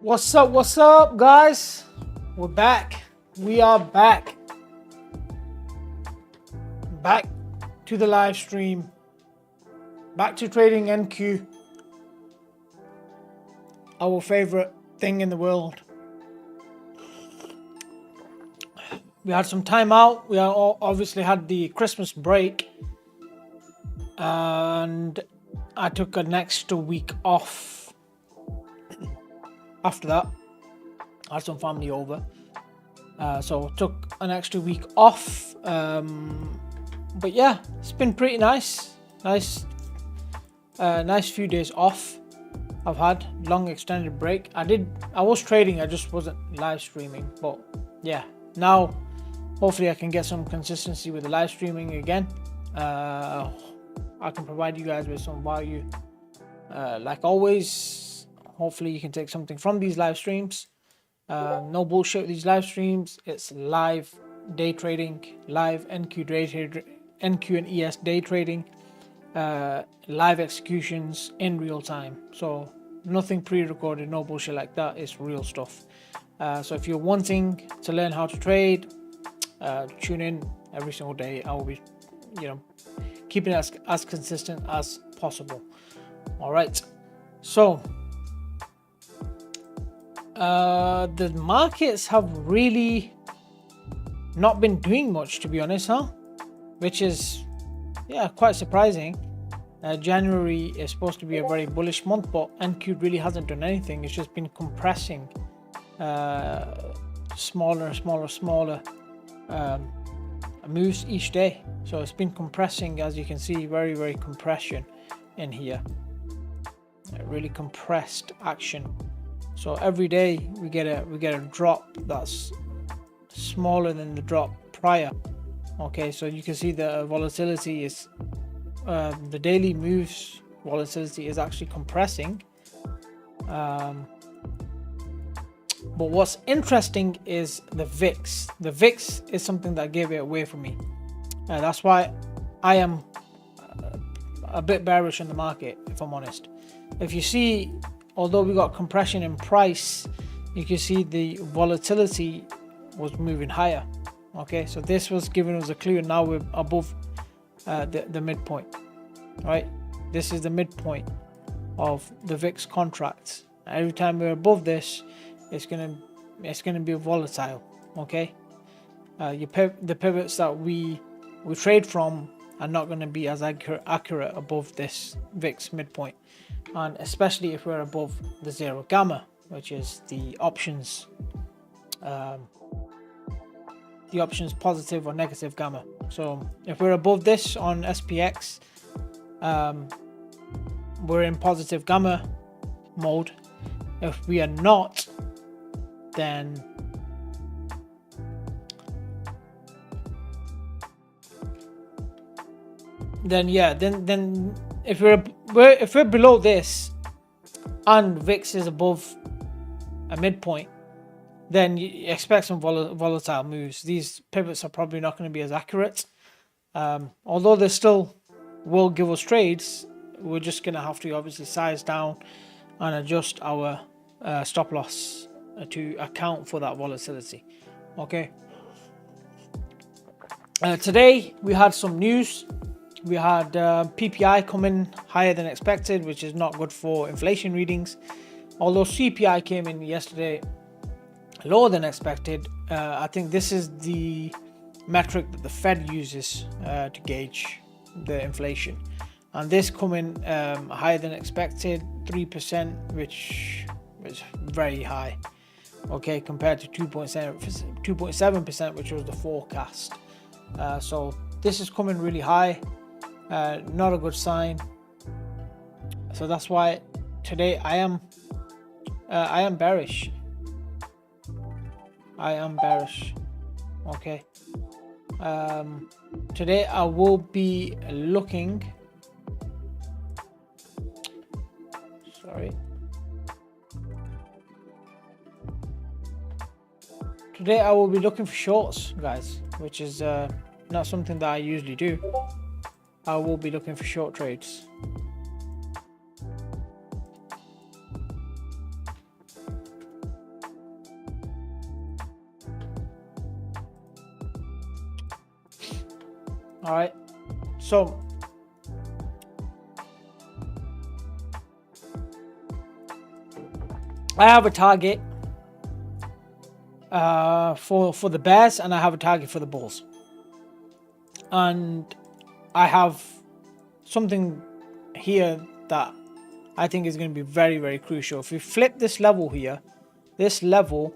What's up, guys? We're back. We are back. Back to the live stream. Back to trading NQ. Our favorite thing in the world. We had some time out. We obviously had the Christmas break. And I took an extra week off. After that, I had some family over. So took an extra week off. But yeah, it's been pretty nice. Nice few days off. I've had long extended break. I was trading, I just wasn't live streaming. But yeah, now hopefully I can get some consistency with the live streaming again. I can provide you guys with some value. Like always, hopefully you can take something from these live streams. No bullshit with these live streams. It's live day trading, live NQ and ES day trading, live executions in real time. So nothing pre-recorded, no bullshit like that. It's real stuff. So if you're wanting to learn how to trade, tune in every single day. I will be, keeping it as consistent as possible. All right. So the markets have really not been doing much, to be honest, which is quite surprising. January is supposed to be a very bullish month, but NQ really hasn't done anything. It's just been compressing smaller moves each day. So it's been compressing, as you can see, very compression in here. Really compressed action. So every day we get a drop that's smaller than the drop prior. Okay, so you can see the volatility is the daily moves volatility is actually compressing. But what's interesting is the VIX. The VIX is something that gave it away for me. That's why I am a bit bearish in the market, if I'm honest. If you see, although we got compression in price, you can see the volatility was moving higher. Okay, so this was giving us a clue. Now we're above the midpoint, right? This is the midpoint of the VIX contracts. Every time we're above this, it's gonna be volatile. Okay, the pivots that we trade from are not going to be as accurate above this VIX midpoint, and especially if we're above the zero gamma, which is the options positive or negative gamma. So if we're above this on SPX, we're in positive gamma mode. If we are not, then if we're below this and VIX is above a midpoint, then you expect some volatile moves. These pivots are probably not going to be as accurate. Although they still will give us trades, we're just going to have to obviously size down and adjust our stop loss to account for that volatility. Okay. Today we had some news. We had PPI come in higher than expected, which is not good for inflation readings. Although CPI came in yesterday lower than expected, I think this is the metric that the Fed uses to gauge the inflation. And this come in higher than expected, 3%, which is very high. Okay, compared to 2.7%, which was the forecast. So this is coming really high. Not a good sign. So that's why today I am bearish. I am bearish. Okay. Today I will be looking. Sorry. Today I will be looking for shorts, guys, which is not something that I usually do. I will be looking for short trades. All right, so I have a target for the bears, and I have a target for the bulls, and I have something here that I think is going to be very, very crucial. If we flip this level here, this level,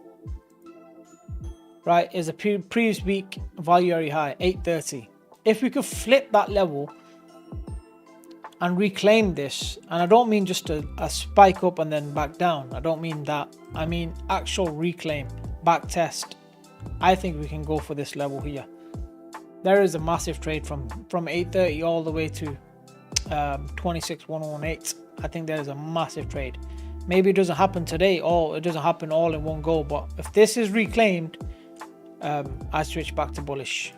right, is a previous week value area high, 830. If we could flip that level and reclaim this, and I don't mean just a spike up and then back down. I don't mean that. I mean actual reclaim, back test. I think we can go for this level here. There is a massive trade from 830 all the way to 26,118. I think there is a massive trade. Maybe it doesn't happen today, or it doesn't happen all in one go, but if this is reclaimed, I switch back to bullish.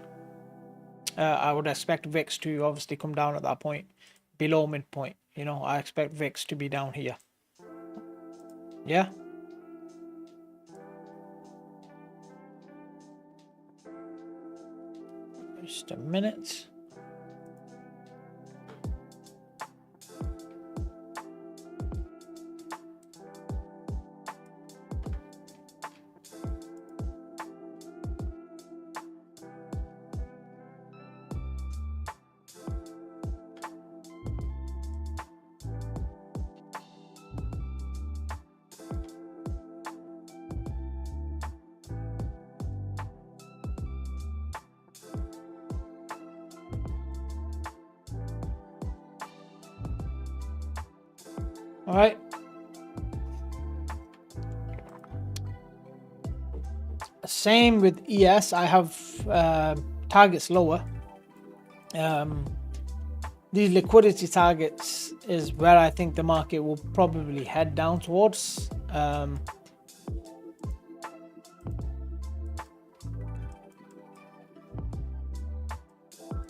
I would expect VIX to obviously come down at that point, below midpoint. You know, I expect VIX to be down here. Yeah. Just a minute. All right. Same with ES. I have targets lower. These liquidity targets is where I think the market will probably head down towards.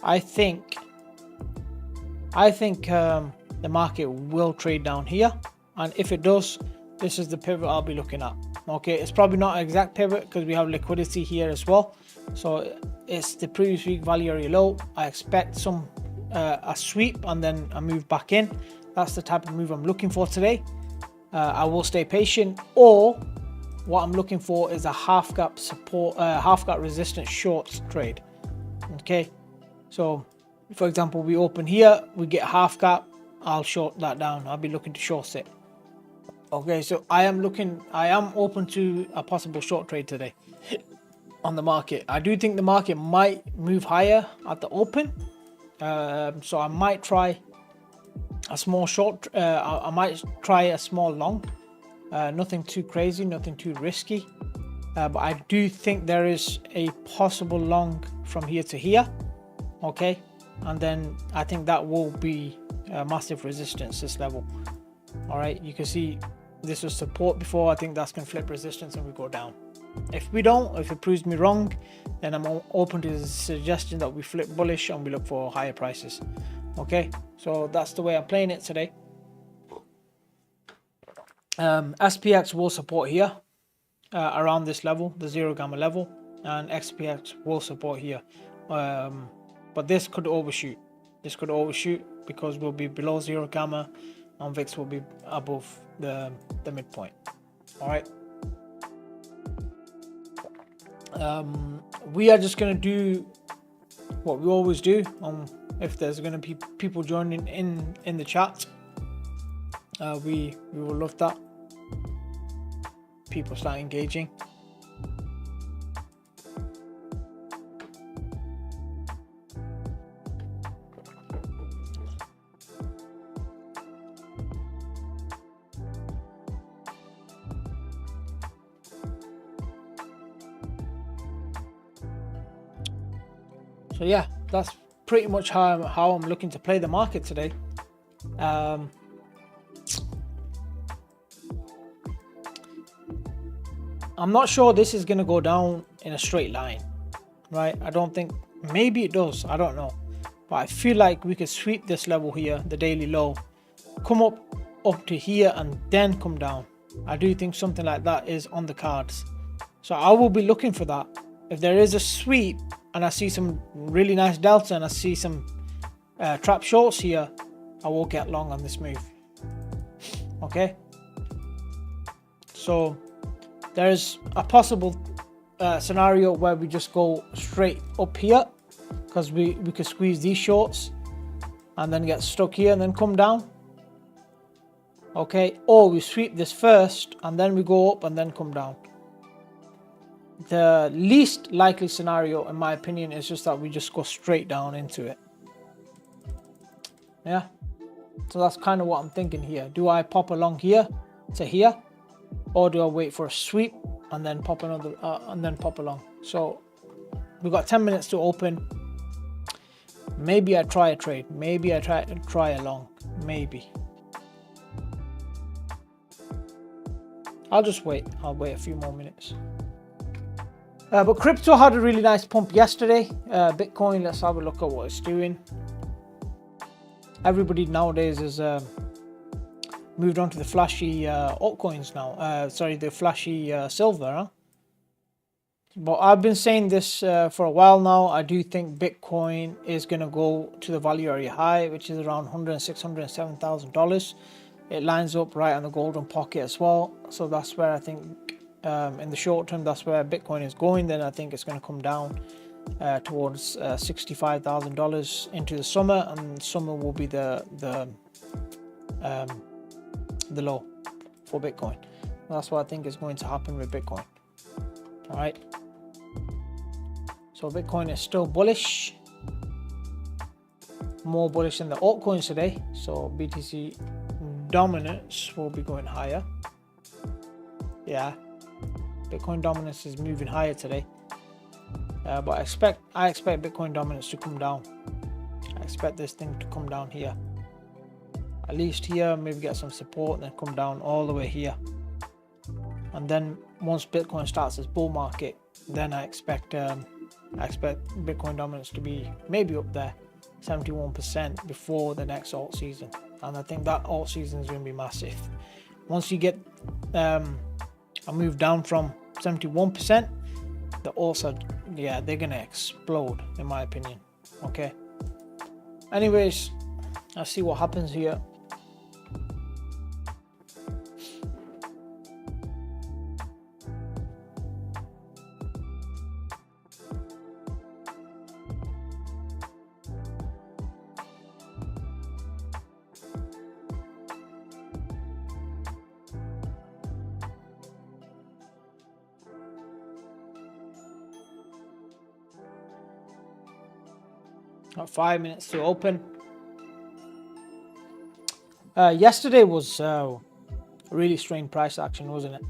I think the market will trade down here, and if it does, this is the pivot I'll be looking at. Okay, it's probably not an exact pivot because we have liquidity here as well, so it's the previous week value area low. I expect some a sweep and then a move back in. That's the type of move I'm looking for today. I will stay patient, or what I'm looking for is a half gap support, half gap resistance short trade. Okay, so for example, we open here, we get half gap, I'll short that down. I'll be looking to short it. Okay, so I am open to a possible short trade today on the market. I do think the market might move higher at the open, so I might try a small short. I might try a small long. Nothing too crazy, nothing too risky, but I do think there is a possible long from here to here. Okay, and then I think that will be massive resistance, this level. All right, you can see this was support before. I think that's going to flip resistance and we go down. If we don't, if it proves me wrong, then I'm open to the suggestion that we flip bullish and we look for higher prices. Okay, so that's the way I'm playing it today. SPX will support here around this level, the 0 gamma level, and XPX will support here, but this could overshoot. This could overshoot because we'll be below 0 gamma and VIX will be above the midpoint. All right, we are just going to do what we always do. If there's going to be people joining in the chat, we will love that. People start engaging. So yeah, that's pretty much how I'm looking to play the market today. I'm not sure this is going to go down in a straight line, right? I don't think, maybe it does, I don't know, but I feel like we could sweep this level here, the daily low, come up to here and then come down. I do think something like that is on the cards, so I will be looking for that. If there is a sweep and I see some really nice delta and I see some trap shorts here, I will get long on this move. Okay, so there's a possible scenario where we just go straight up here, because we could squeeze these shorts and then get stuck here and then come down. Okay, or we sweep this first and then we go up and then come down. The least likely scenario, in my opinion, is just that we just go straight down into it. Yeah, so that's kind of what I'm thinking here. Do I pop along here to here, or do I wait for a sweep and then pop another and then pop along? So we've got 10 minutes to open. Maybe I try a trade, maybe I try a long, maybe. I'll just wait. I'll wait a few more minutes. But crypto had a really nice pump yesterday. Bitcoin, let's have a look at what it's doing. Everybody nowadays has moved on to the flashy altcoins now. Sorry, the flashy silver. Huh? But I've been saying this for a while now. I do think Bitcoin is going to go to the value area high, which is around $106,000, $107,000. It lines up right on the golden pocket as well. So that's where I think in the short term, that's where Bitcoin is going. Then I think it's going to come down towards $65,000 into the summer, and summer will be the low for Bitcoin. That's what I think is going to happen with Bitcoin. All right. So Bitcoin is still bullish, more bullish than the altcoins today. So BTC dominance will be going higher. Yeah, Bitcoin dominance is moving higher today. But I expect Bitcoin dominance to come down. I expect this thing to come down here, at least here, maybe get some support, and then come down all the way here. And then once Bitcoin starts its bull market, then I expect Bitcoin dominance to be maybe up there, 71% before the next alt season. And I think that alt season is going to be massive. Once you get a move down from 71%, the alts are, yeah, they're going to explode, in my opinion. Okay. Anyways, I'll see what happens here. Got 5 minutes to open. Yesterday was a really strange price action, wasn't it?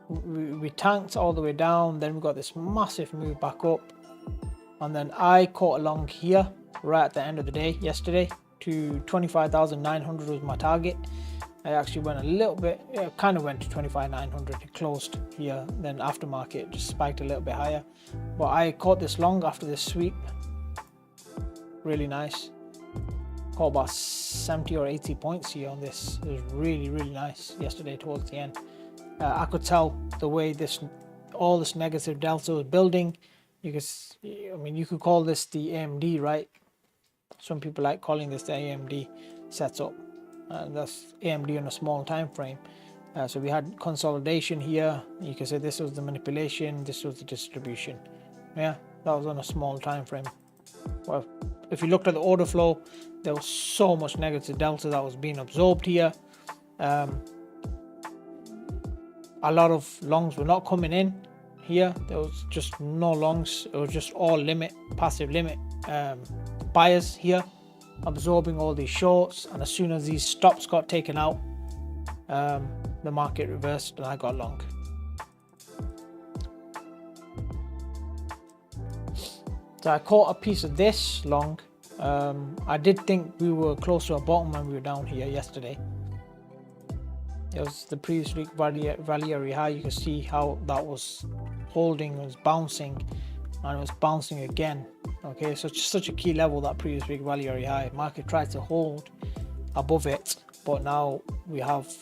We tanked all the way down, then we got this massive move back up, and then I caught along here right at the end of the day yesterday to 25,900 was my target. I actually went a little bit, kind of went to 25,900. It closed here, then aftermarket just spiked a little bit higher. But I caught this long after this sweep. Really nice. Caught about 70 or 80 points here on this. It was really, really nice yesterday towards the end. I could tell the way all this negative delta was building. You could call this the AMD, right? Some people like calling this the AMD setup. That's AMD on a small time frame. So we had consolidation here. You can say this was the manipulation, this was the distribution. Yeah, that was on a small time frame. Well, if you looked at the order flow, there was so much negative delta that was being absorbed here. A lot of longs were not coming in here. There was just no longs. It was just all passive limit buyers here, absorbing all these shorts. And as soon as these stops got taken out, the market reversed and I got long. So I caught a piece of this long. I did think we were close to a bottom when we were down here yesterday. It was the previous week value area high. You can see how that was holding, it was bouncing, and it was bouncing again. Okay, so it's such a key level, that previous week value area high. Market tried to hold above it, but now we have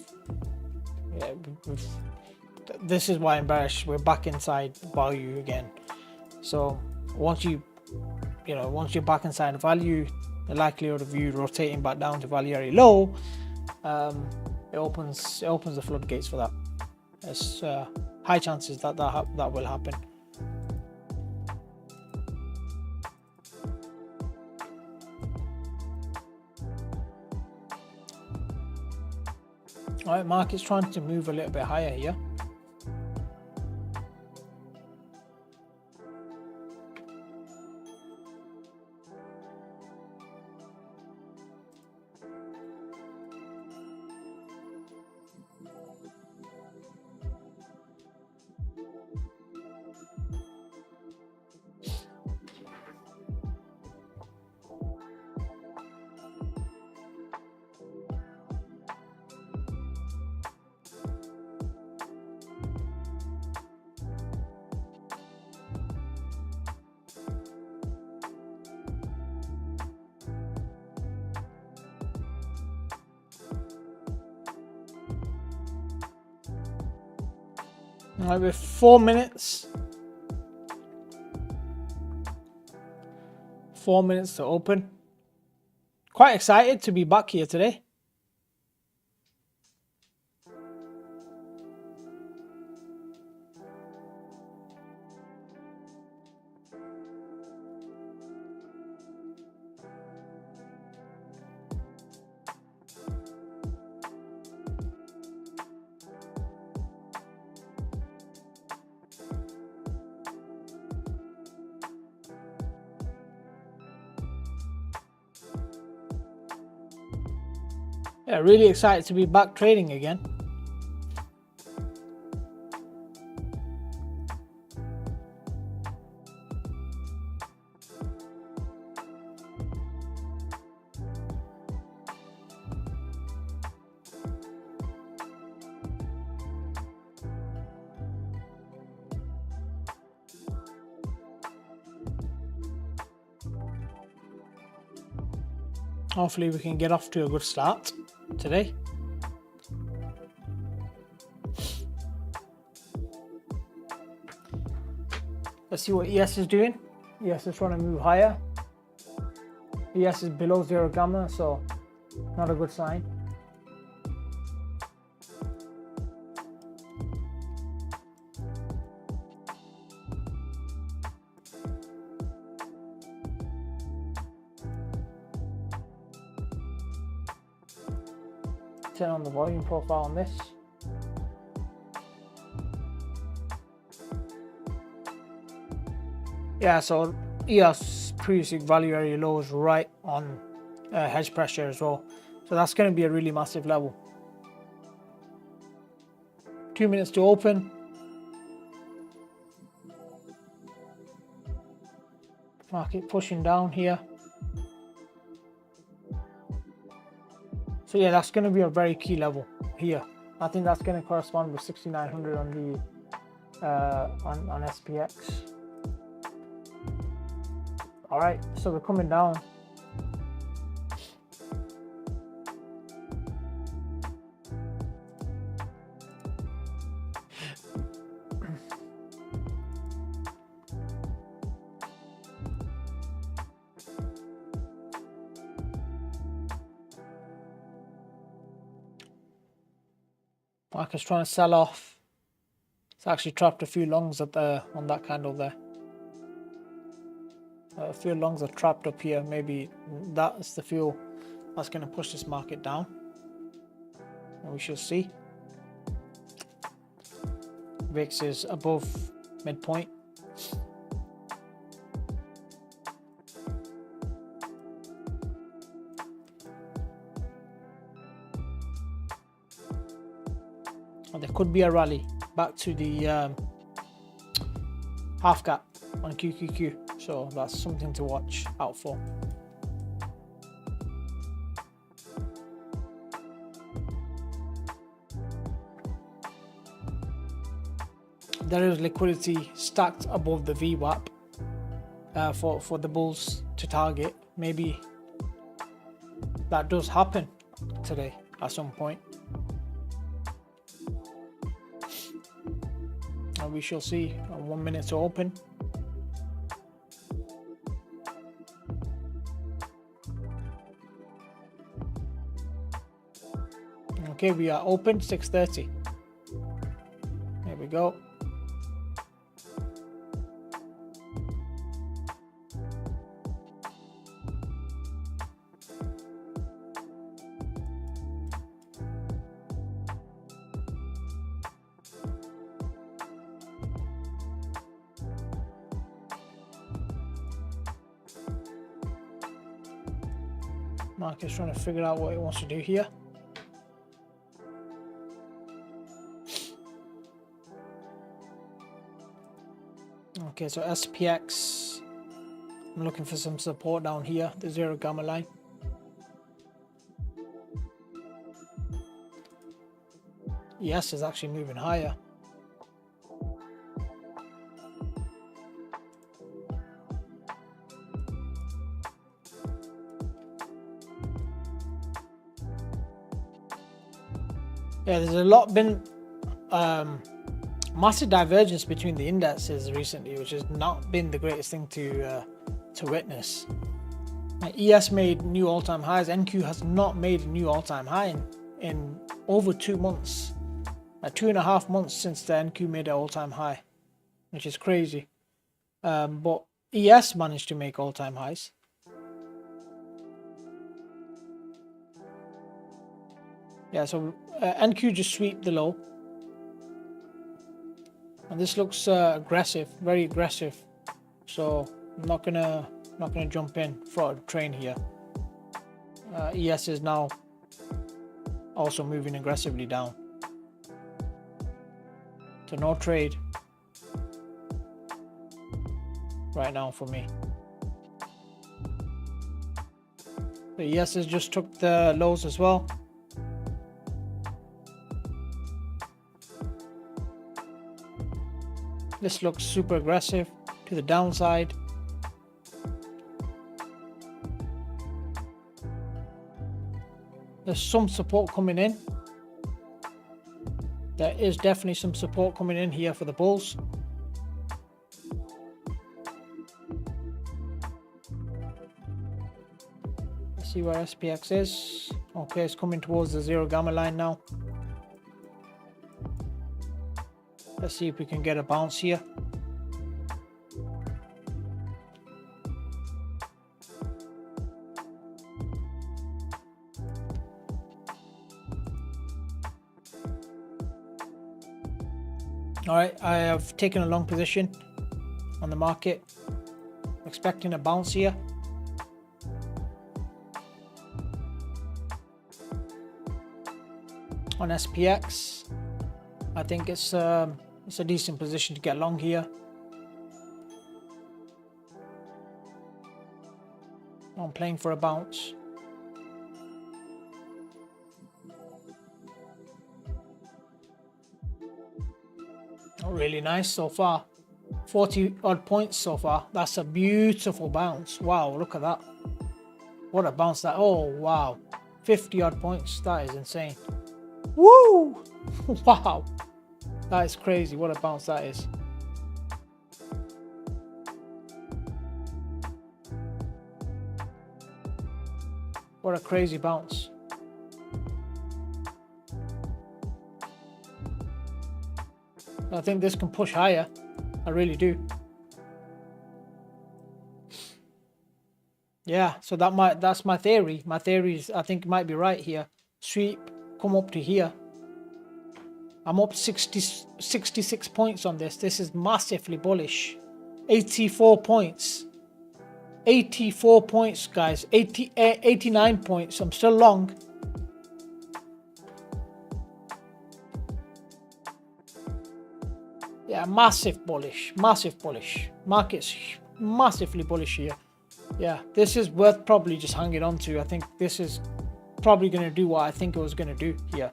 this is why I'm bearish. We're back inside value again. So once you're back inside value, the likelihood of you rotating back down to value area low, it opens the floodgates for that. There's high chances that will happen. All right, market's trying to move a little bit higher here. All right, with 4 minutes. 4 minutes to open. Quite excited to be back here today. Yeah, really excited to be back trading again. Hopefully we can get off to a good start today. Let's see what ES is doing. ES is trying to move higher. ES is below 0 gamma, so not a good sign. Turn on the volume profile on this. Yeah, so ES previously value area low is right on hedge pressure as well. So that's going to be a really massive level. 2 minutes to open. Market pushing down here. So yeah, that's going to be a very key level here. I think that's going to correspond with 6,900 on the on SPX. All right, so we're coming down. Market's trying to sell off. It's actually trapped a few longs at on that candle there. A few longs are trapped up here. Maybe that's the fuel that's going to push this market down. And we shall see. VIX is above midpoint. And there could be a rally back to the half gap on QQQ. So that's something to watch out for. There is liquidity stacked above the VWAP for the bulls to target. Maybe that does happen today at some point. And we shall see. 1 minute to open. Okay, we are open 6:30. There we go. Market's trying to figure out what it wants to do here. Okay, so SPX, I'm looking for some support down here, the 0 gamma line. ES is actually moving higher. Yeah, there's a lot been massive divergence between the indexes recently, which has not been the greatest thing to witness. ES made new all-time highs. NQ has not made a new all-time high in over 2 months, 2.5 months since the NQ made an all-time high, which is crazy. But ES managed to make all-time highs. Yeah, so NQ just sweep the low. And this looks aggressive, very aggressive. So I'm not gonna jump in for a train here. ES is now also moving aggressively down. So no trade right now for me. The ES has just took the lows as well. This looks super aggressive to the downside. There's some support coming in. There is definitely some support coming in here for the bulls. Let's see where SPX is. Okay, it's coming towards the 0 gamma line now. Let's see if we can get a bounce here. All right, I have taken a long position on the market, expecting a bounce here. On SPX, I think it's a decent position to get long here. I'm playing for a bounce. Really nice so far. 40 odd points so far. That's a beautiful bounce. Wow, look at that. What a bounce that. Oh, wow. 50 odd points. That is insane. Woo! Wow. That is crazy. What a bounce that is. What a crazy bounce. I think this can push higher. I really do. Yeah, so that's my theory. My theory is, I think it might be right here. Sweep, come up to here. I'm up 66 points on this. This is massively bullish. 84 points. 84 points, guys. 89 points. I'm still long. Yeah, massive bullish. Massive bullish. Market's massively bullish here. Yeah, this is worth probably just hanging on to. I think this is probably going to do what I think it was going to do here.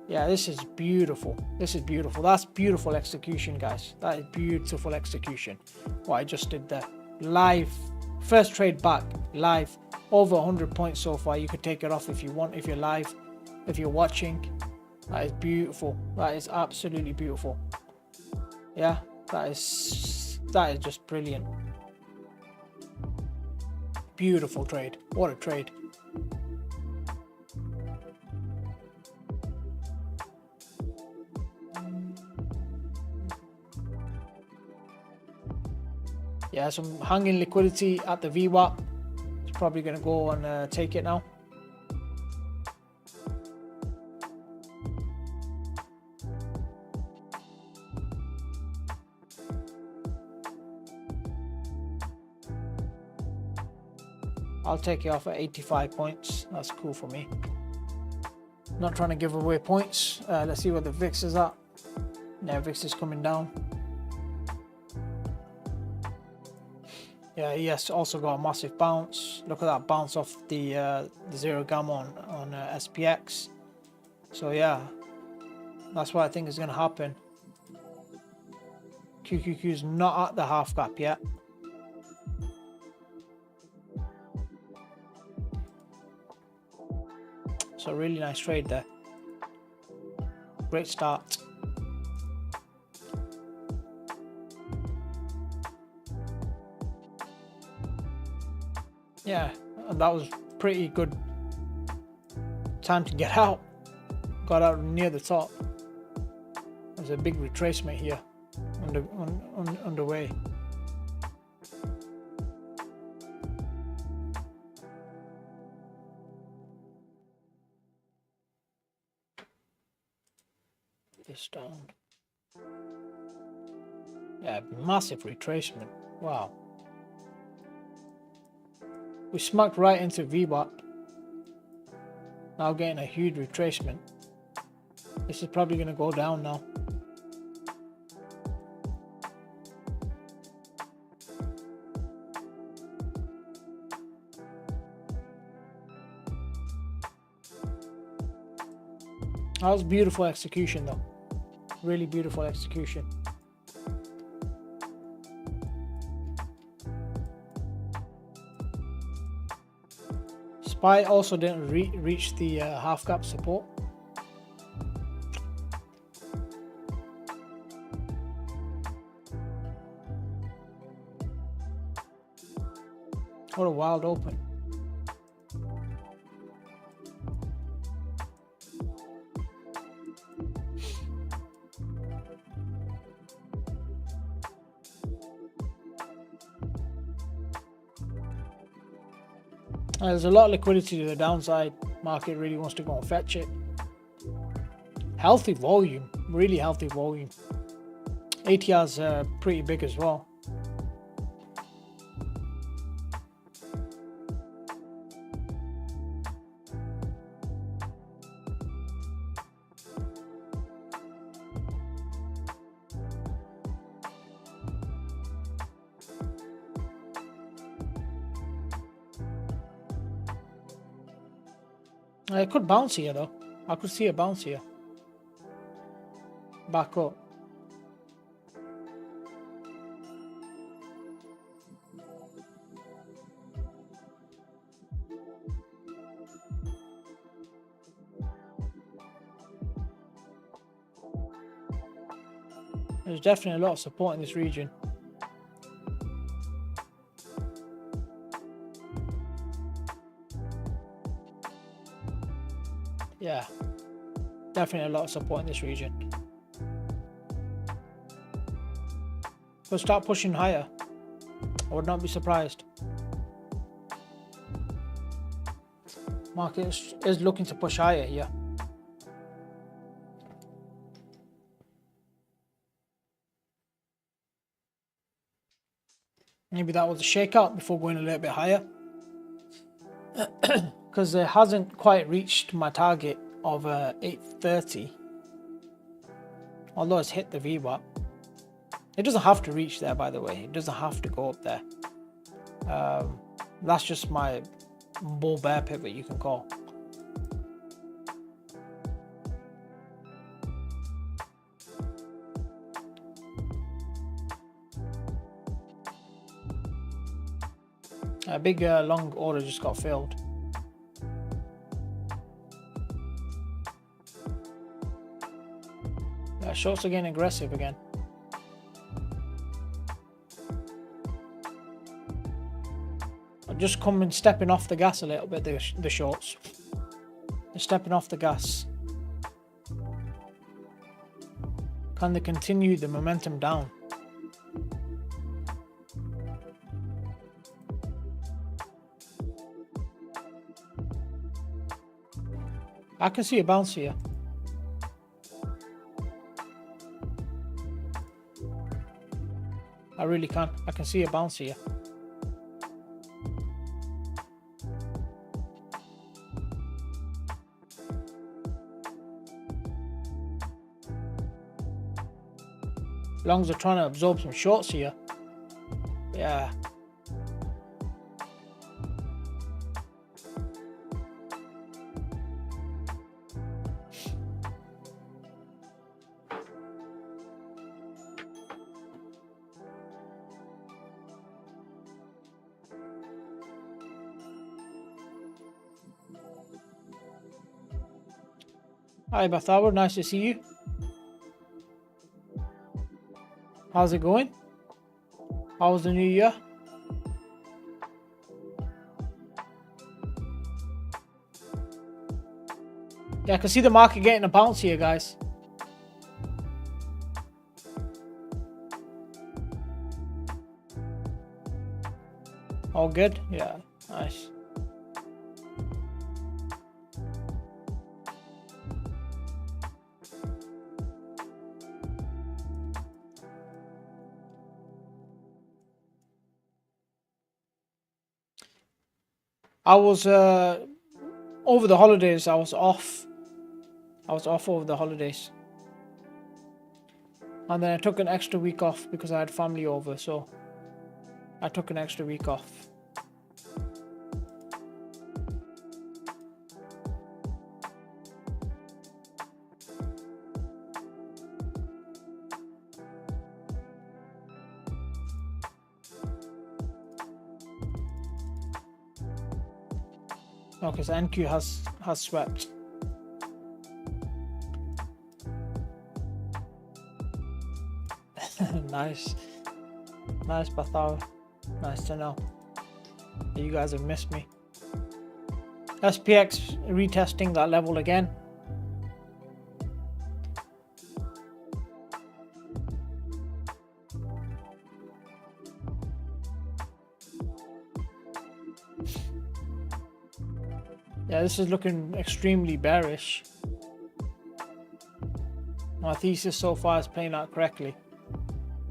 Yeah, this is beautiful. This is beautiful. That's beautiful execution, guys. That is beautiful execution. What I just did there. Live. First trade back. Live. Over 100 points so far. You could take it off if you want, if you're live, if you're watching. That is beautiful. That is absolutely beautiful. Yeah, that is just brilliant. Beautiful trade. What a trade. Yeah, some hanging liquidity at the VWAP. It's probably going to go and take it now. I'll take it off at 85 points. That's cool for me. Not trying to give away points. Let's see what the VIX is at. Yeah, VIX is coming down. Yeah, he has also got a massive bounce. Look at that bounce off the 0 gamma on SPX. So yeah, that's what I think is going to happen. QQQ is not at the half gap yet. So really nice trade there. Great start. Yeah, and that was pretty good time to get out. Got out near the top. There's a big retracement here underway. This down. Yeah, massive retracement. Wow. We smacked right into VWAP. Now getting a huge retracement. This is probably going to go down now. That was beautiful execution though. Really beautiful execution. SPY also didn't reach the half gap support. What a wild open. There's a lot of liquidity to the downside. Market really wants to go and fetch it. Healthy volume, really healthy volume. ATR's pretty big as well. It could bounce here though. I could see a bounce here. Back up. There's definitely a lot of support in this region. Yeah, definitely a lot of support in this region. We'll start pushing higher. I would not be surprised. Market is looking to push higher here. Maybe that was a shakeout before going a little bit higher. Because it hasn't quite reached my target of 830. Although it's hit the VWAP. It doesn't have to reach there, by the way. It doesn't have to go up there. That's just my bull bear pivot, you can call. A big long order just got filled. Shorts are getting aggressive again. just coming, stepping off the gas a little bit, the shorts. They're stepping off the gas. Can they continue the momentum down? I can see a bounce here. I really can. I can see a bounce here. Longs are trying to absorb some shorts here. Yeah. Hi Bathawa, nice to see you. How's it going? How was the new year? Yeah, I can see the market getting a bounce here, guys. All good? Yeah, nice. I was over the holidays. I was off over the holidays, and then I took an extra week off because I had family over, so I took an extra week off. Okay, so NQ has swept. Nice Bathao. Nice to know. You guys have missed me. SPX retesting that level again. Yeah, this is looking extremely bearish. My thesis so far is playing out correctly.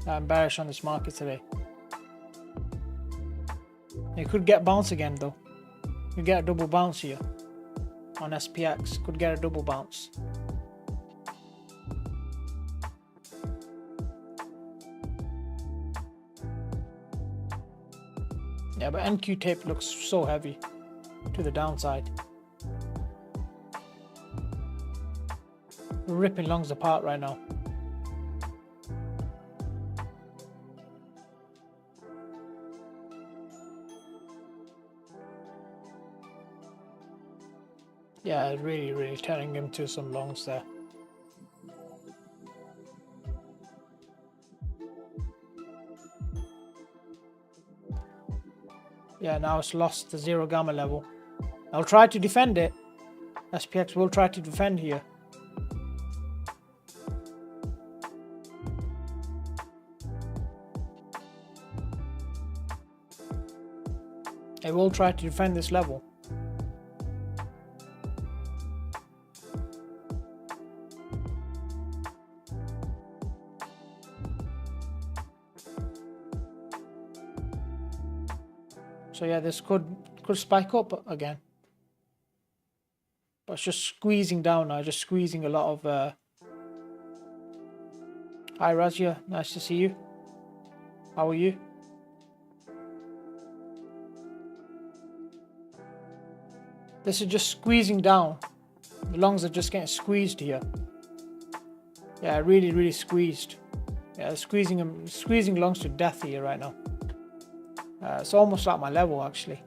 I'm bearish on this market today. It could get bounce again though. You get a double bounce here on SPX. Could get a double bounce. Yeah, but NQ tape looks so heavy to the downside. We're ripping longs apart right now. Yeah, really turning into some longs there. Yeah, now it's lost the zero gamma level. I'll try to defend it. SPX will try to defend here. It will try to defend this level. So yeah, this could spike up again. But it's just squeezing down now, just squeezing a lot of... Hi Razia, nice to see you. How are you? This is just squeezing down. The longs are just getting squeezed here. Yeah, really squeezed. Yeah, squeezing longs to death here right now. It's almost like my level actually.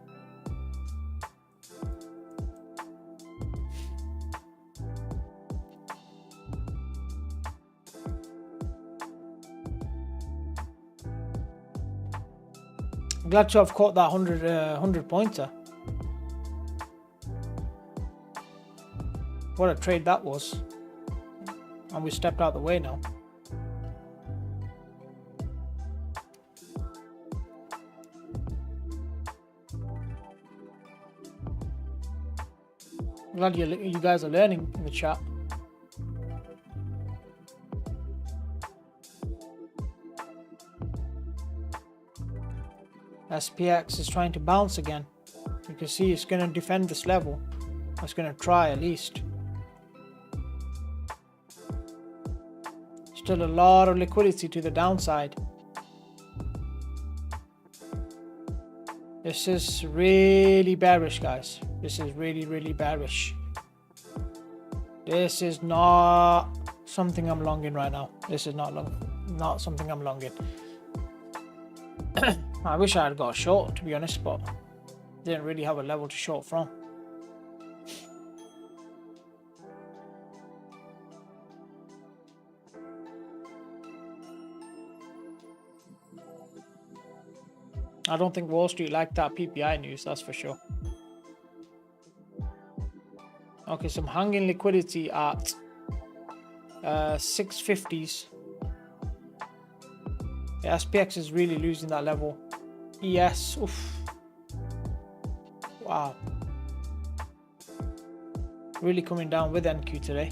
I'm glad to have caught that 100 pointer. What a trade that was. And we stepped out of the way now. I'm glad you guys are learning in the chat. SPX is trying to bounce again. You can see it's going to defend this level. It's going to try at least. Still a lot of liquidity to the downside. This is really bearish, guys. This is really bearish. This is not something I'm longing right now. This is not something I'm longing. I wish I had got a short, to be honest, but didn't really have a level to short from. I don't think Wall Street liked that PPI news, that's for sure. Okay, some hanging liquidity at 650s. The SPX is really losing that level. ES, oof. Wow. Really coming down with NQ today.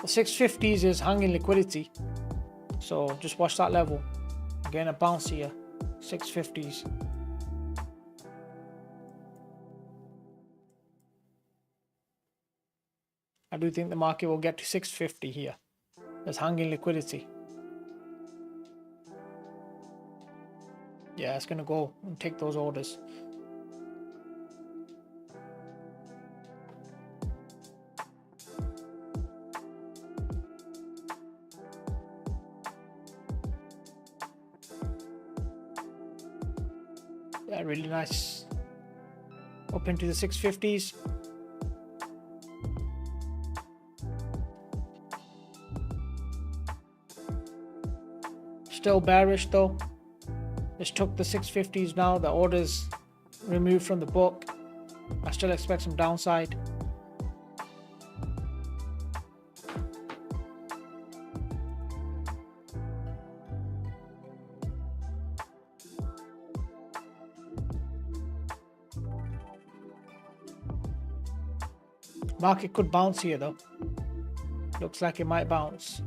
The 650s is hanging liquidity. So just watch that level. Again, a bounce here. 650s. I do think the market will get to 650 here. There's hanging liquidity. Yeah, it's going to go and take those orders. Yeah, really nice. Up into the 650s. Still bearish though. Just took the 650s now. The orders removed from the book. I still expect some downside. Market could bounce here though. Looks like it might bounce.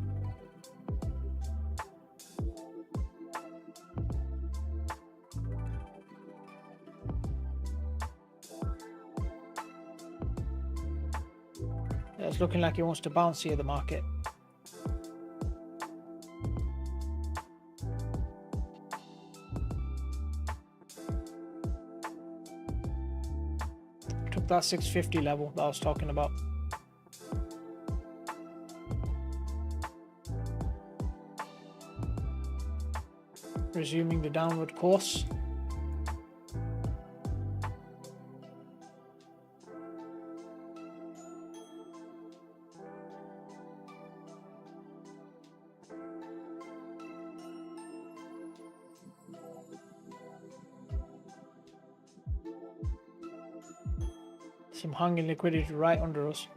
Yeah, it's looking like it wants to bounce here, the market. Took that 650 level that I was talking about. Resuming the downward course. Some hanging liquidity right under us.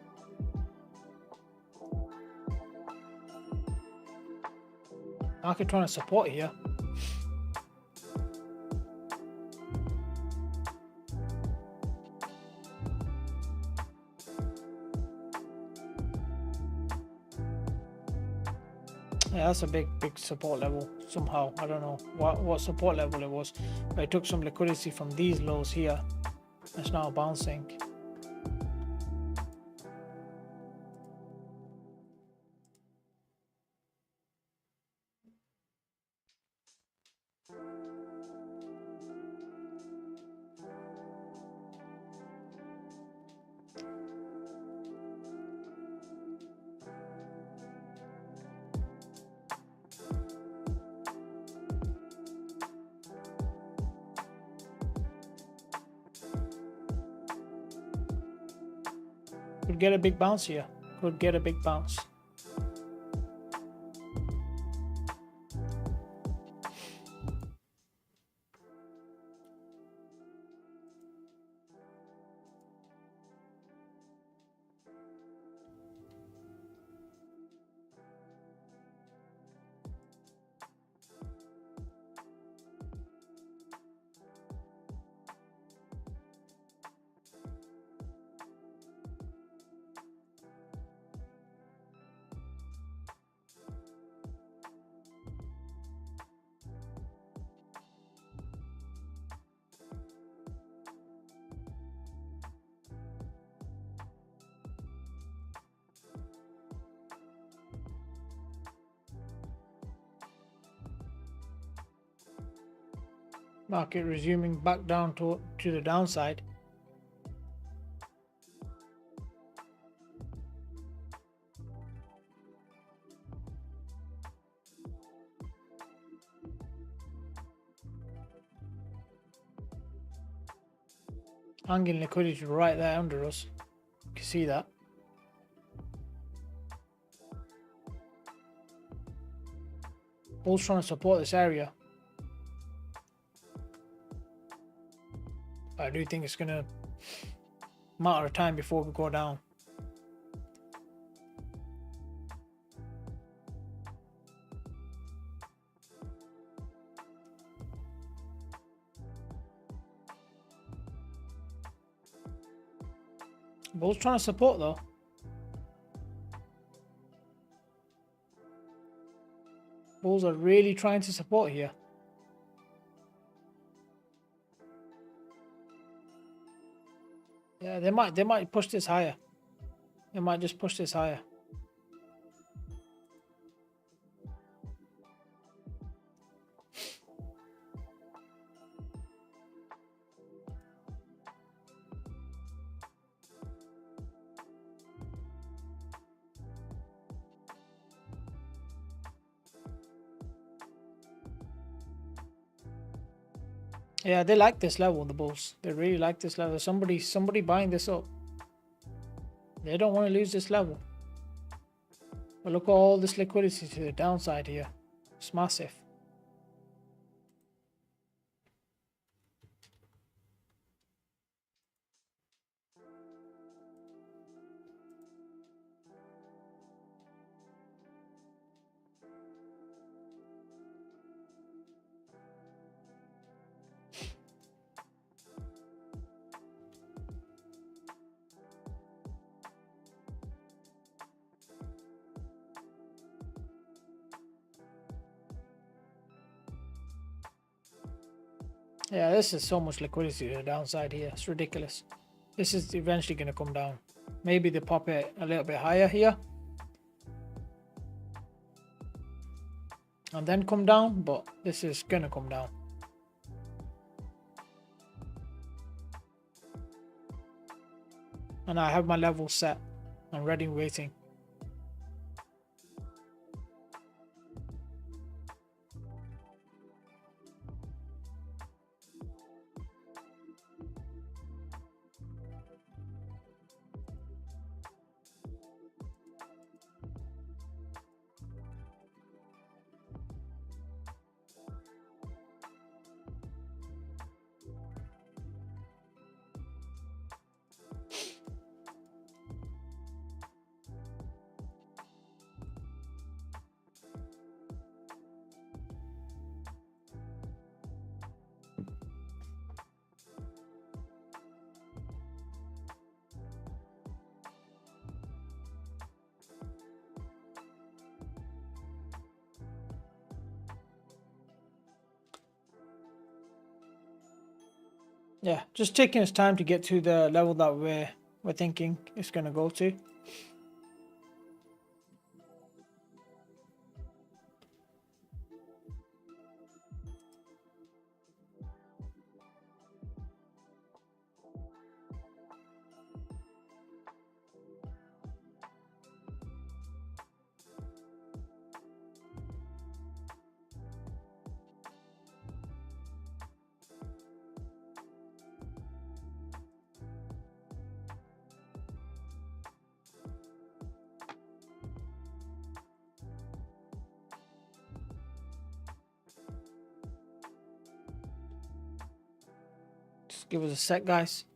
Market trying to support here. Yeah, that's a big support level somehow. I don't know what support level it was, but it took some liquidity from these lows here. It's now bouncing. Could get a big bounce here. Could get a big bounce. Market resuming back down to the downside. Hanging liquidity right there under us. You can see that. Bulls trying to support this area. But I do think it's going to matter of time before we go down. Bulls trying to support though. Bulls are really trying to support here. Yeah, they might push this higher. They might just push this higher. Yeah, they like this level, the Bulls. They really like this level. Somebody buying this up. They don't want to lose this level. But look at all this liquidity to the downside here. It's massive. Yeah, this is so much liquidity to the downside here. It's ridiculous. This is eventually going to come down. Maybe they pop it a little bit higher here. And then come down, but this is going to come down. And I have my level set. I'm ready waiting. Yeah, just taking its time to get to the level that we're thinking it's going to go to. Just give us a sec, guys.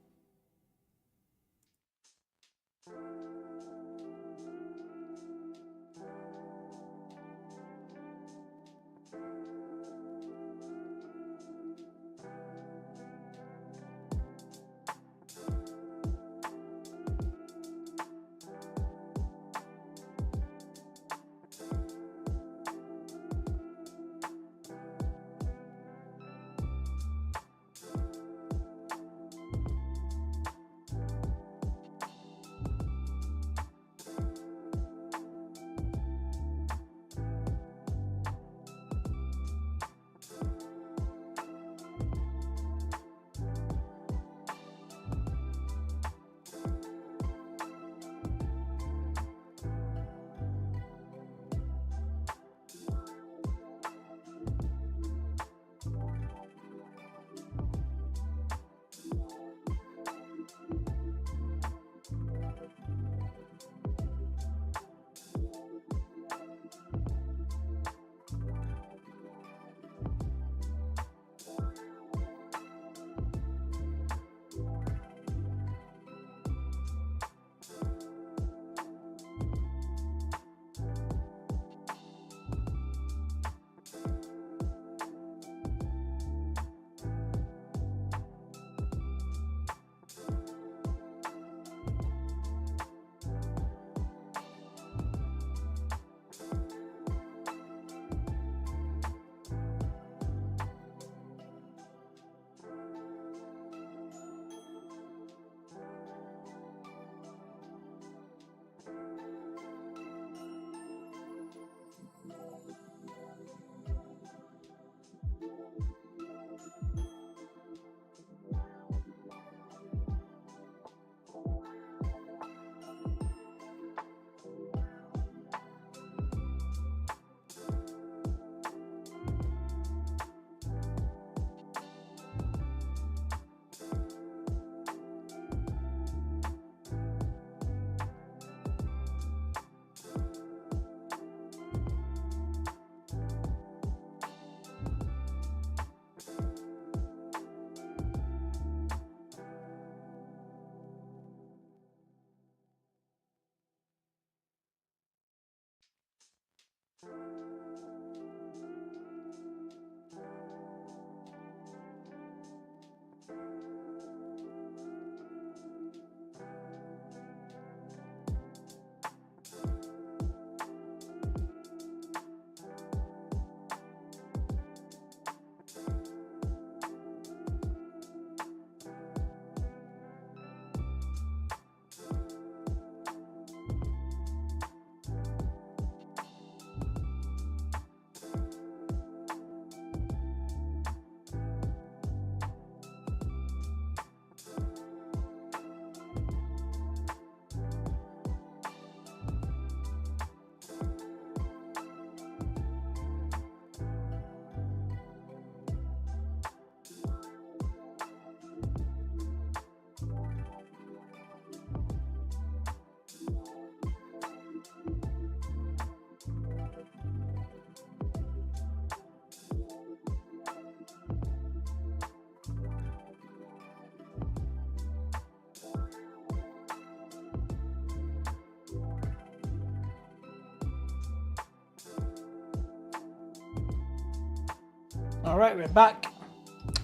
All right, we're back.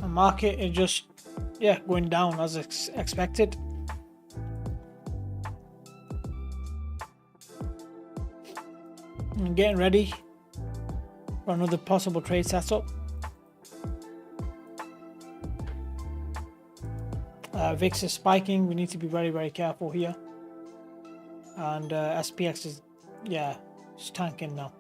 The market is just, yeah, going down as expected. I'm getting ready for another possible trade setup. VIX is spiking. We need to be very, very careful here. And SPX is, yeah, it's tanking now.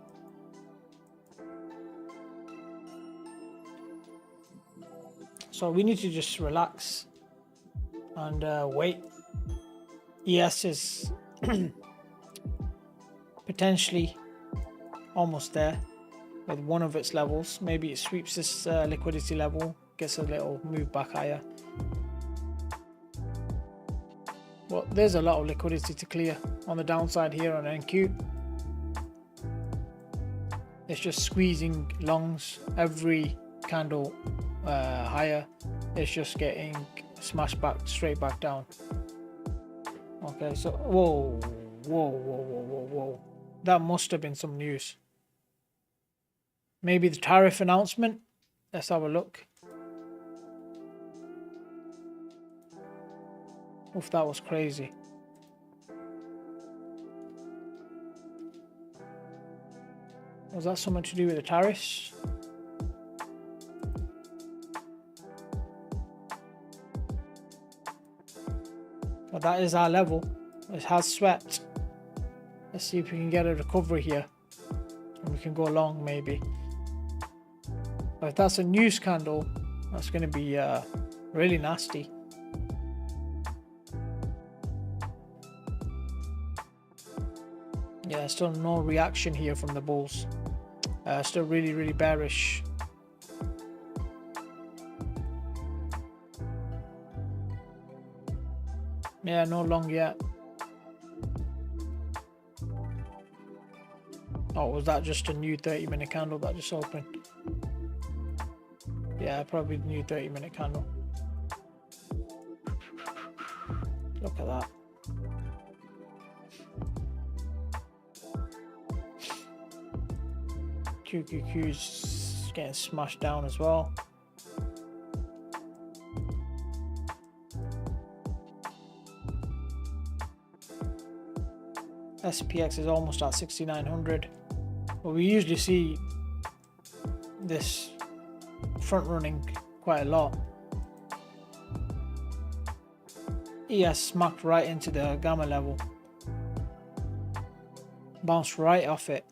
So we need to just relax and wait. ES is potentially almost there with one of its levels. Maybe it sweeps this liquidity level, gets a little move back higher. Well, there's a lot of liquidity to clear on the downside here on NQ. It's just squeezing longs every candle higher. It's just getting smashed back straight back down. Okay, so whoa, that must have been some news. Maybe the tariff announcement. Let's have a look. Oof, that was crazy. Was that something to do with the tariffs? But that is our level. It has swept. Let's see if we can get a recovery here. And we can go long maybe. But if that's a news candle, that's going to be really nasty. Yeah, still no reaction here from the bulls. Still really, really bearish. Yeah, no long yet. Oh, was that just a new 30-minute candle that just opened? Yeah, probably the new 30-minute candle. Look at that. QQQ's getting smashed down as well. SPX is almost at 6,900. But we usually see this front running quite a lot. ES smacked right into the gamma level. Bounced right off it.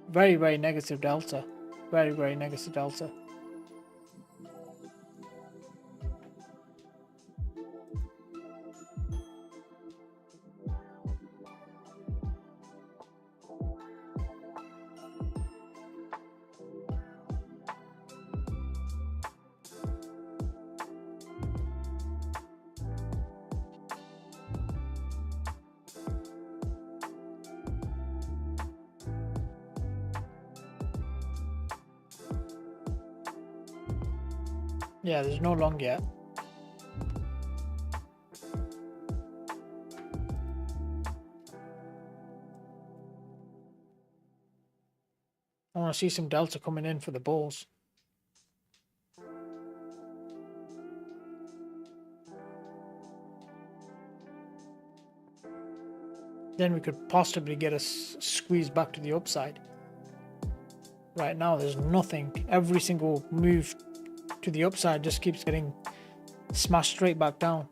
Very, very negative delta. Very, very negative delta. Yeah, there's no long yet. I want to see some delta coming in for the bulls. Then we could possibly get a squeeze back to the upside. Right now there's nothing. Every single move to the upside just keeps getting smashed straight back down.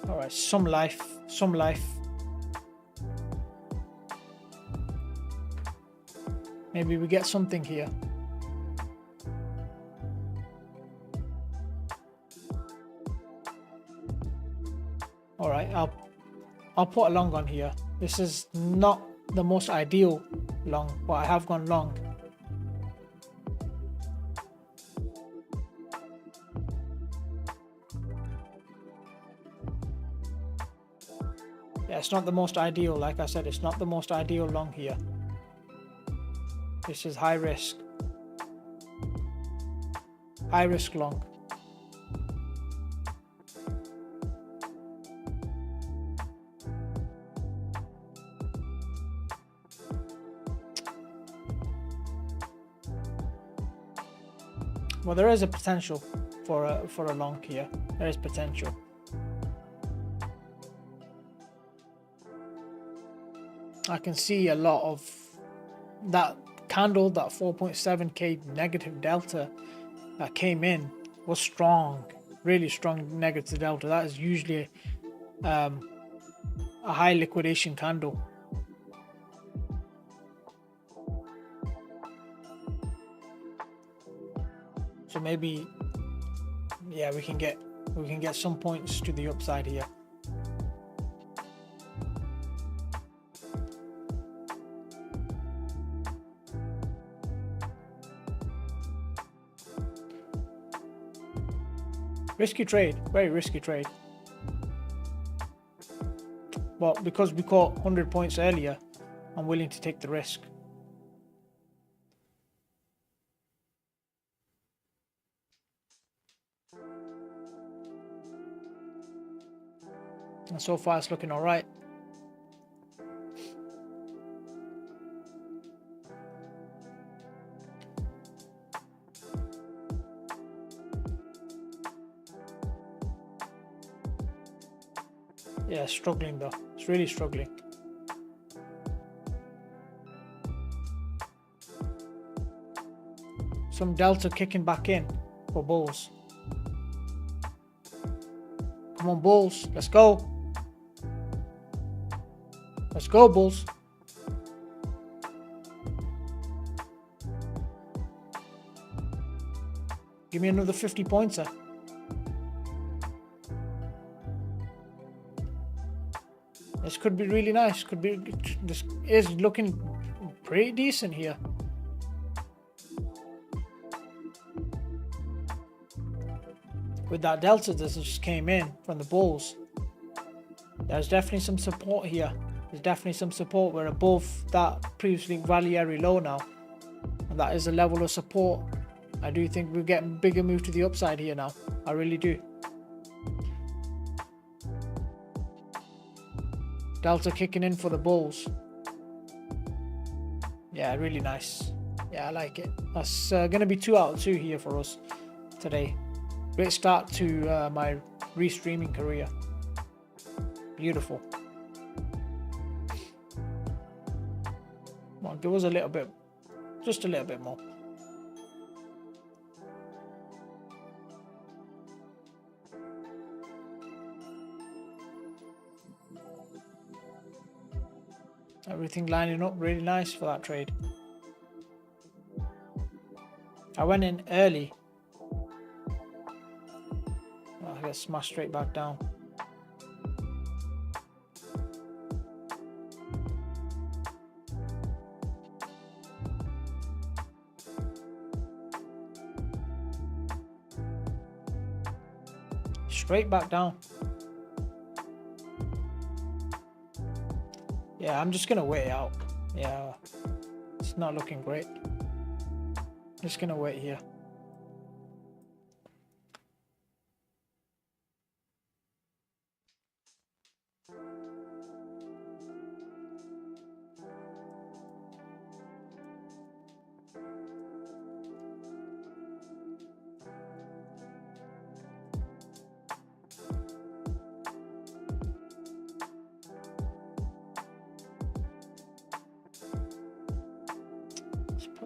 All right, some life, some life. Maybe we get something here. All right, I'll put a long on here. This is not the most ideal long, but I have gone long. Yeah, it's not the most ideal. Like I said, it's not the most ideal long here. This is high risk. High risk long. Well, there is a potential for a long here. There is potential. I can see a lot of that candle, that 4.7k negative delta that came in was strong, really strong negative delta. That is usually a high liquidation candle. So maybe, yeah, we can get some points to the upside here. Risky trade, very risky trade. But because we caught 100 points earlier, I'm willing to take the risk. And so far it's looking all right. Yeah, struggling though. It's really struggling. Some delta kicking back in for bulls. Come on, bulls. Let's go. Let's go, bulls. Give me another 50 pointer. This could be really nice. Could be. This is looking pretty decent here. With that delta that just came in from the bulls, there's definitely some support here. There's definitely some support. We're above that previously value area low now, and that is a level of support. I do think we're getting bigger move to the upside here now. I really do. Delta kicking in for the bulls. Yeah, really nice. Yeah, I like it. That's going to be 2 out of 2 here for us today. Great start to my restreaming career. Beautiful. Come on, give us a little bit, just a little bit more. Everything lining up really nice for that trade. I went in early. I get smashed straight back down. Straight back down. Yeah, I'm just gonna wait out. Yeah, it's not looking great. Just gonna wait here.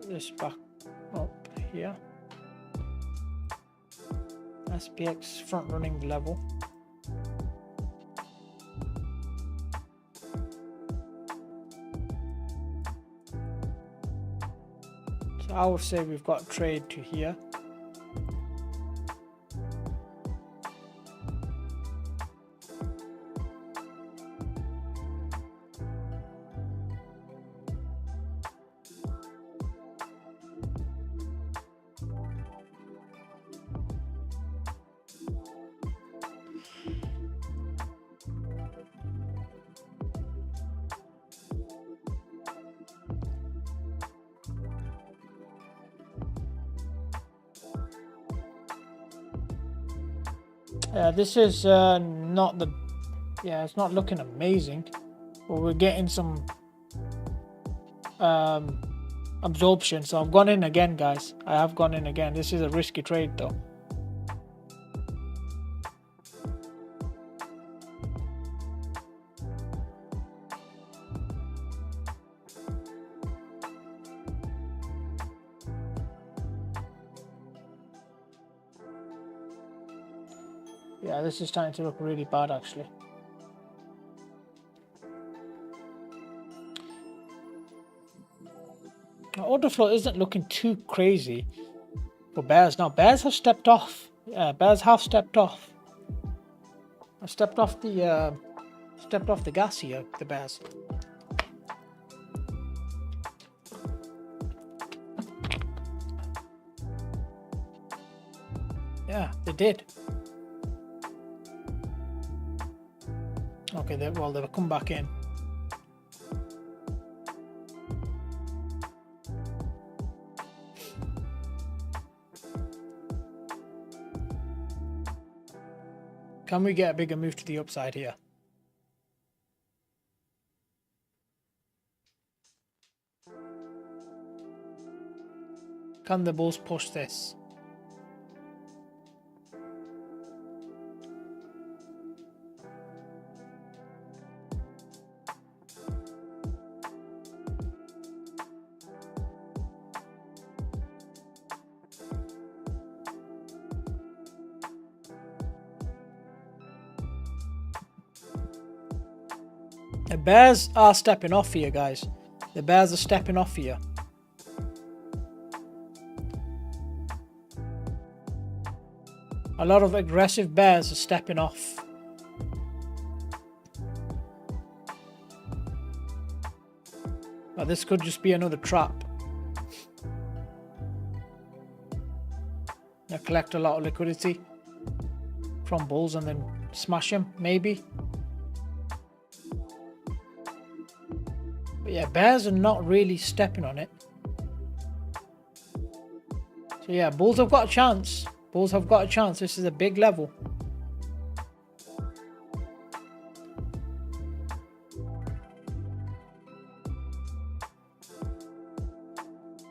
This back up here. SPX front running the level. So I would say we've got trade to here. This is not the, yeah, it's not looking amazing, but we're getting some absorption. So I've gone in again, guys. I have gone in again. This is a risky trade though. Yeah, this is starting to look really bad actually. Order flow isn't looking too crazy for bears. Now bears have stepped off. Yeah, bears have stepped off. I stepped off the gas here, the bears. Yeah, they did. Okay, they've come back in. Can we get a bigger move to the upside here? Can the bulls push this? The bears are stepping off here, guys. The bears are stepping off here. A lot of aggressive bears are stepping off. Now, this could just be another trap. They collect a lot of liquidity from bulls and then smash them, maybe. But yeah, bears are not really stepping on it. So yeah, bulls have got a chance. Bulls have got a chance. This is a big level.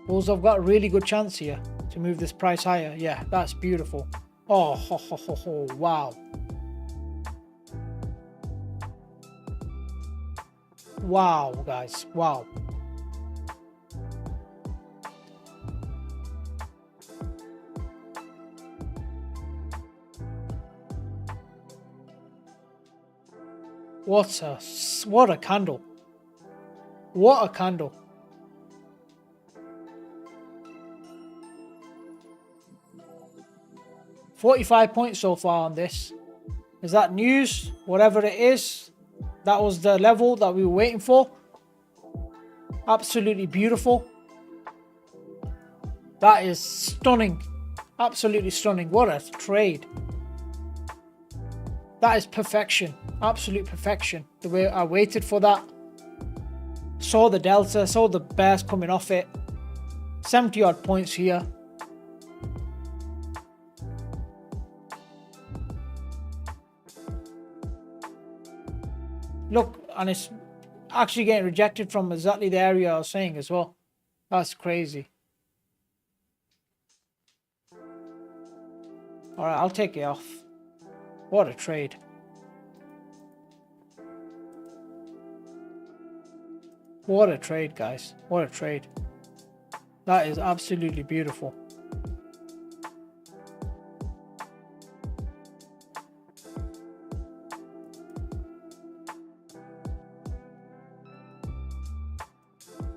Bulls have got a really good chance here to move this price higher. Yeah, that's beautiful. Oh, ho, ho, ho, ho. Wow. Wow, guys. Wow. What a candle. What a candle. $45 points so far on this. Is that news? Whatever it is, that was the level that we were waiting for. Absolutely beautiful. That is stunning. Absolutely stunning. What a trade. That is perfection. Absolute perfection. The way I waited for that. Saw the delta. Saw the bears coming off it. 70 odd points here. Look, and it's actually getting rejected from exactly the area I was saying as well. That's crazy. Alright, I'll take it off. What a trade. What a trade, guys. What a trade. That is absolutely beautiful.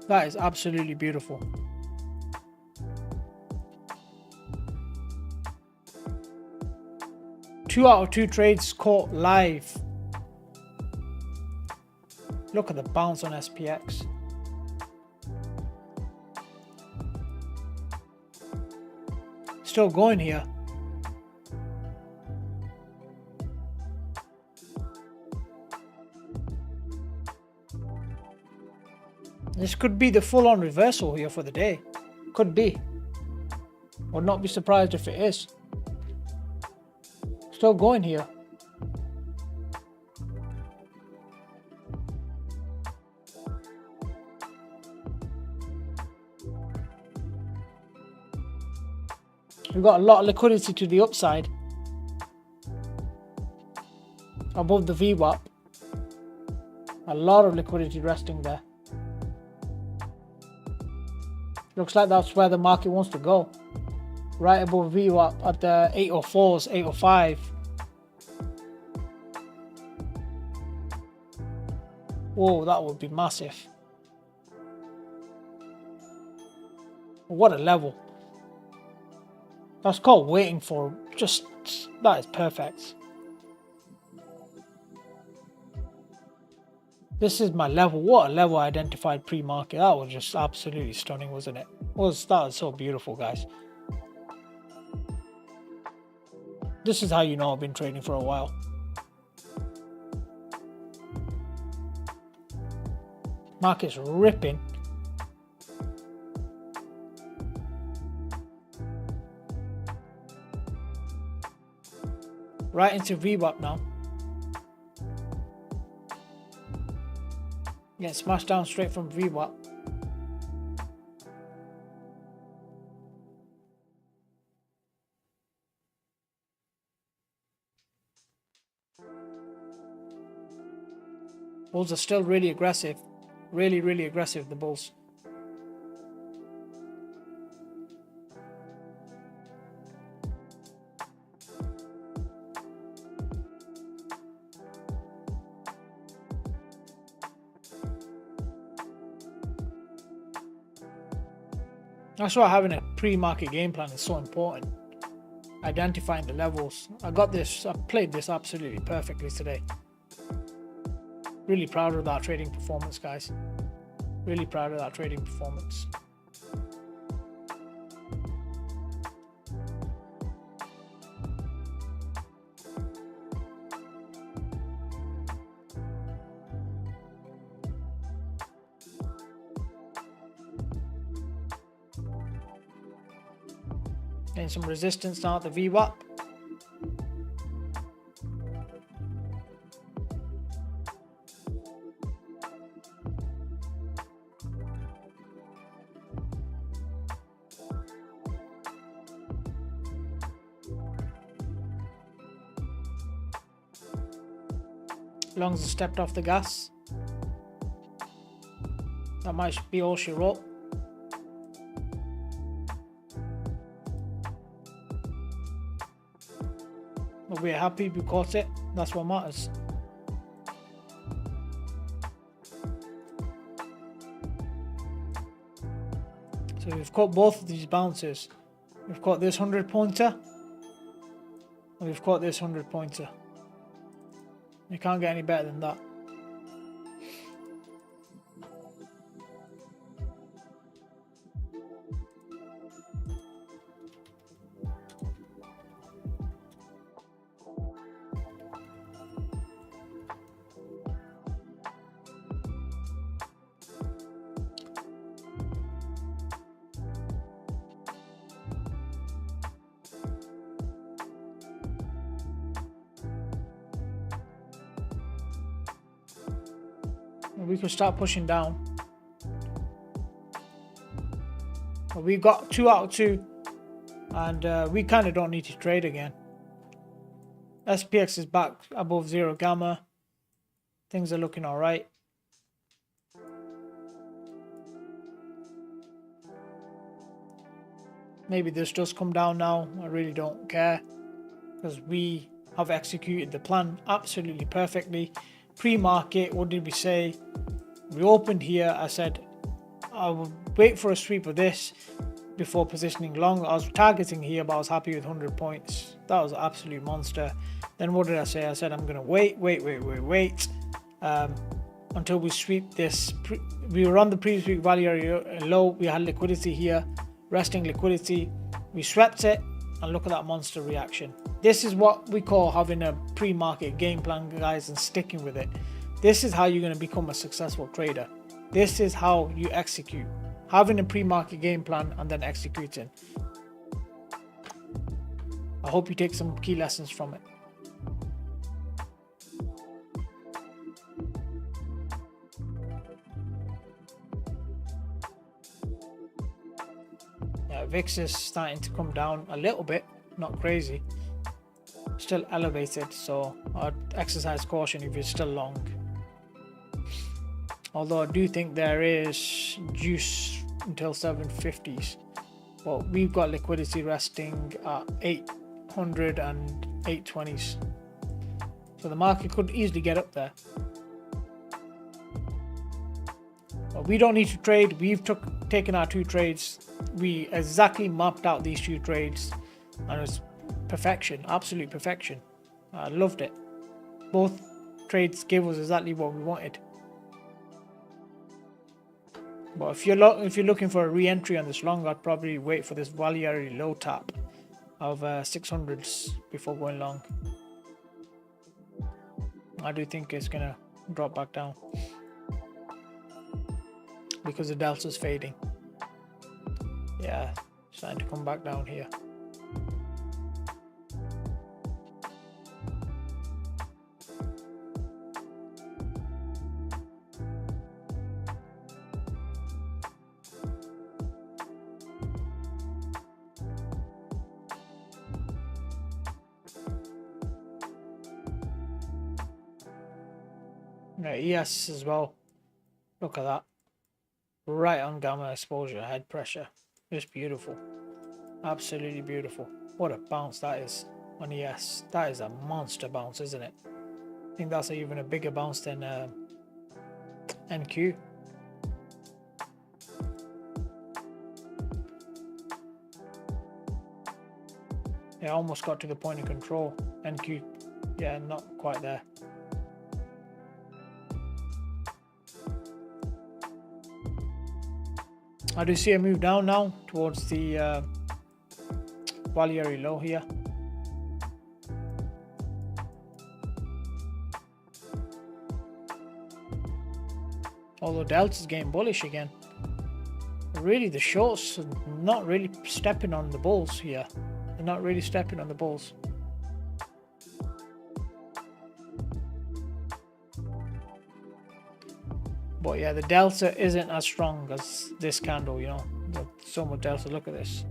That is absolutely beautiful. Two out of two trades caught live. Look at the bounce on SPX. Still going here. This could be the full-on reversal here for the day. Could be. Would not be surprised if it is. Still going here. We've got a lot of liquidity to the upside above the VWAP. A lot of liquidity resting there. Looks like that's where the market wants to go. Right above VWAP at the 804s, 805. Whoa, that would be massive. What a level. That's called waiting for. Just, that is perfect. This is my level. What a level I identified pre-market. That was just absolutely stunning, wasn't it? That was so beautiful, guys. This is how you know I've been trading for a while. Market's ripping. Right into VWAP now. Getting smashed down straight from VWAP. Bulls are still really aggressive. Really aggressive, the bulls. That's why having a pre-market game plan is so important. Identifying the levels. I played this absolutely perfectly today. Really proud of that trading performance, guys. Really proud of that trading performance. Getting some resistance now at the VWAP. Longs have stepped off the gas. That might be all she wrote. But we're happy we caught it. That's what matters. So we've caught both of these bounces. We've caught this 100 pointer. And we've caught this 100 pointer. You can't get any better than that. We could start pushing down. But we got 2 out of 2 and we kind of don't need to trade again. SPX is back above 0 gamma. Things are looking all right. Maybe this does come down now. I really don't care because we have executed the plan absolutely perfectly. Pre-market, what did we say? We opened here. I said I would wait for a sweep of this before positioning long. I was targeting here, but I was happy with 100 points. That was an absolute monster. Then what did I say? I said I'm gonna wait until we sweep this. We were on the previous week value area low. We had liquidity here, resting liquidity. We swept it, and look at that monster reaction. This is what we call having a pre-market game plan, guys, and sticking with it. This is how you're going to become a successful trader. This is how you execute. Having a pre-market game plan and then executing. I hope you take some key lessons from it. VIX is starting to come down a little bit, not crazy, still elevated, so I'd exercise caution if you're still long. Although I do think there is juice until 750s, but we've got liquidity resting at 800 and 820s, so the market could easily get up there. But we don't need to trade. We've taken our 2 trades. We exactly mapped out these 2 trades, and it's perfection, absolute perfection. I loved it. Both trades gave us exactly what we wanted. But if you're looking for a re-entry on this long, I'd probably wait for this value area low tap of 600s before going long. I do think it's gonna drop back down because the delta's fading. Yeah, starting to come back down here. ES as well. Look at that. Right on gamma exposure, head pressure. Just beautiful. Absolutely beautiful. What a bounce that is on ES. That is a monster bounce, isn't it? I think that's even a bigger bounce than NQ. Yeah, almost got to the point of control. NQ, yeah, not quite there. I do see a move down now towards the value area low here. Although Delta's getting bullish again. Really, the shorts are not really stepping on the bulls here. They're not really stepping on the bulls. But yeah, the delta isn't as strong as this candle, you know. So much delta. Look at this.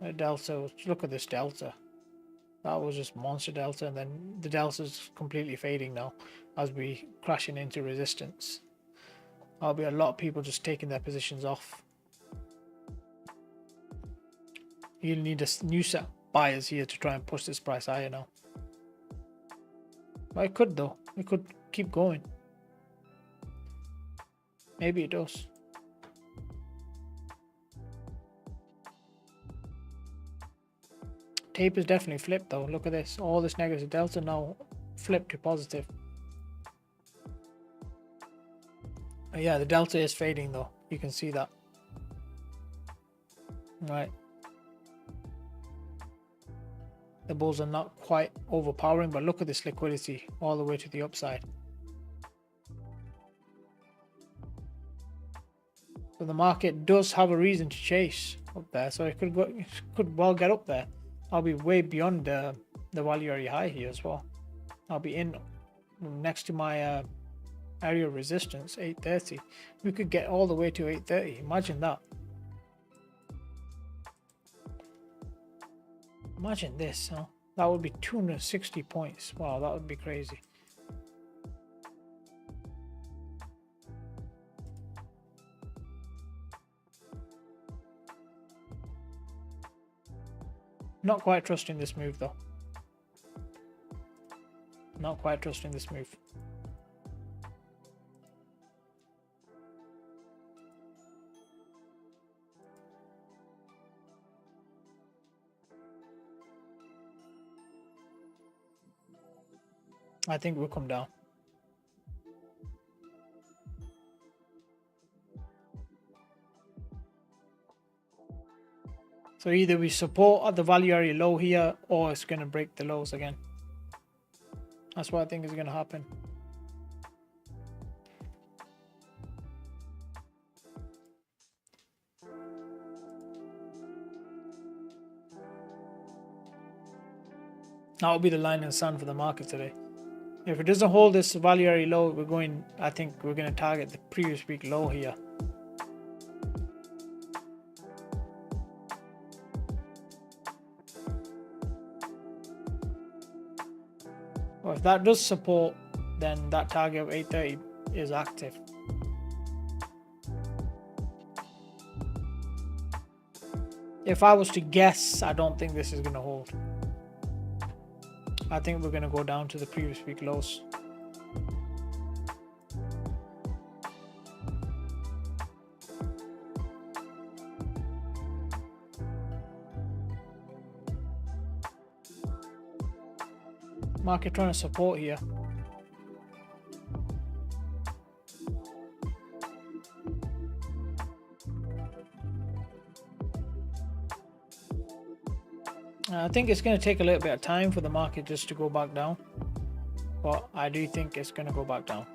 The delta. Look at this delta. That was just monster delta, and then the delta's completely fading now as we crashing into resistance. There'll be a lot of people just taking their positions off. You'll need a new set of buyers here to try and push this price higher now. But it could though. It could keep going. Maybe it does. Tape is definitely flipped though. Look at this. All this negative delta now flipped to positive. Yeah, the delta is fading though. You can see that. Right. The bulls are not quite overpowering, but look at this liquidity all the way to the upside. So the market does have a reason to chase up there, so it could well get up there. I'll be way beyond the value area high here as well. I'll be in next to my area of resistance, 830. We could get all the way to 830. Imagine that. Imagine this, huh? That would be 260 points. Wow, that would be crazy. Not quite trusting this move though. Not quite trusting this move. I think we'll come down. So either we support at the value area low here, or it's going to break the lows again. That's what I think is going to happen. That will be the line in the sand for the market today. If it doesn't hold this value area low, I think we're going to target the previous week low here. Well, if that does support, then that target of 830 is active. If I was to guess, I don't think this is going to hold. I think we're going to go down to the previous week lows. Market trying to support here. I think it's going to take a little bit of time for the market just to go back down, but I do think it's going to go back down.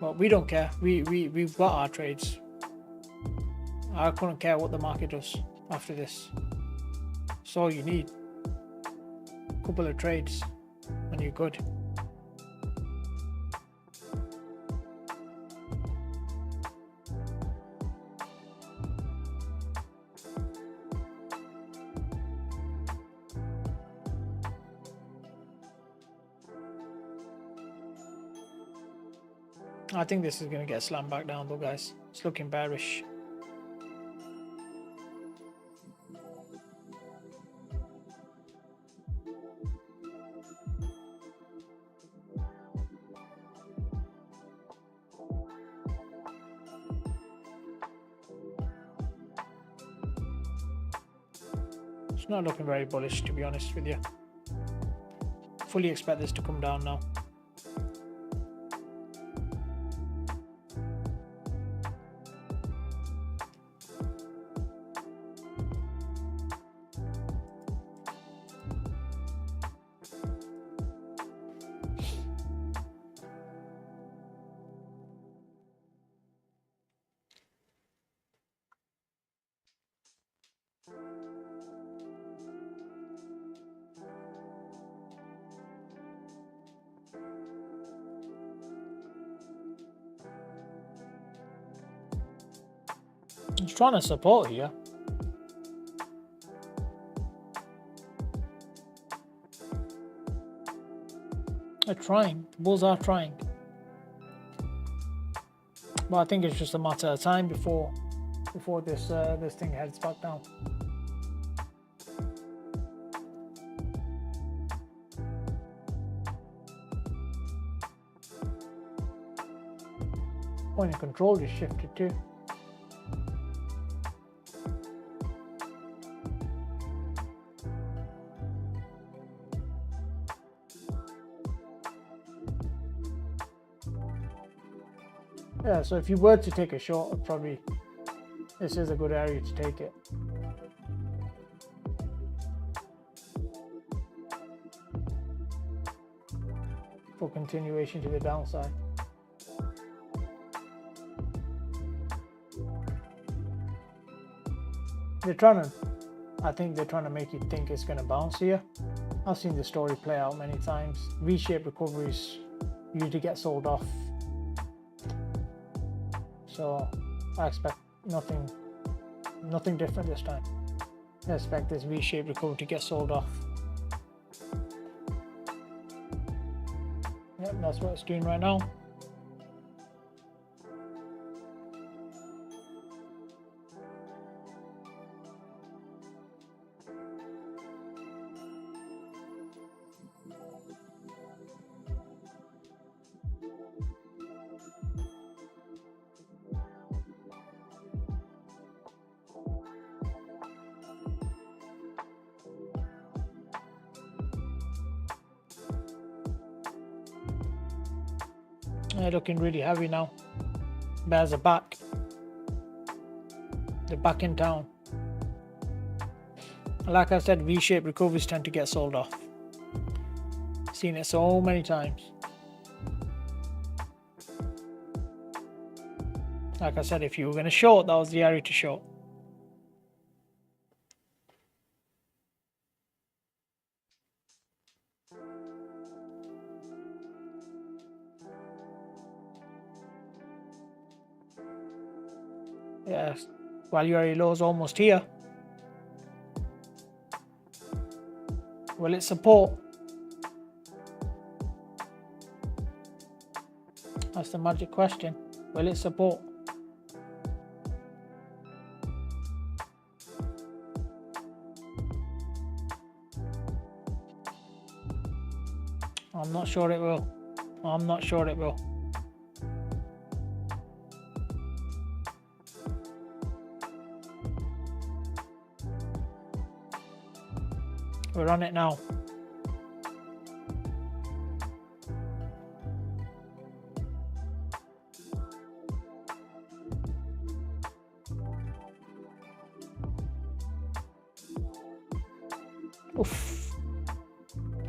But we don't care. We've got our trades. I couldn't care what the market does after this. That's all you need. A couple of trades and you're good. I think this is going to get slammed back down though, guys. It's looking bearish. It's not looking very bullish, to be honest with you. Fully expect this to come down now. It's trying to support here. They're trying. The bulls are trying. But I think it's just a matter of time before this thing heads back down. Point of control just shifted too. Yeah, so if you were to take a short, probably this is a good area to take it. For continuation to the downside. I think they're trying to make you think it's going to bounce here. I've seen the story play out many times. V-shaped recoveries usually get sold off. So I expect nothing different this time. I expect this V-shaped recovery to get sold off. Yep, that's what it's doing right now. They're looking really heavy now. Bears are back. They're back in town. Like I said, V-shaped recoveries tend to get sold off. Seen it so many times. Like I said, if you were going to short, that was the area to short. Yes, value area low is almost here. Will it support? That's the magic question. Will it support? I'm not sure it will. I'm not sure it will. We're on it now. Oof.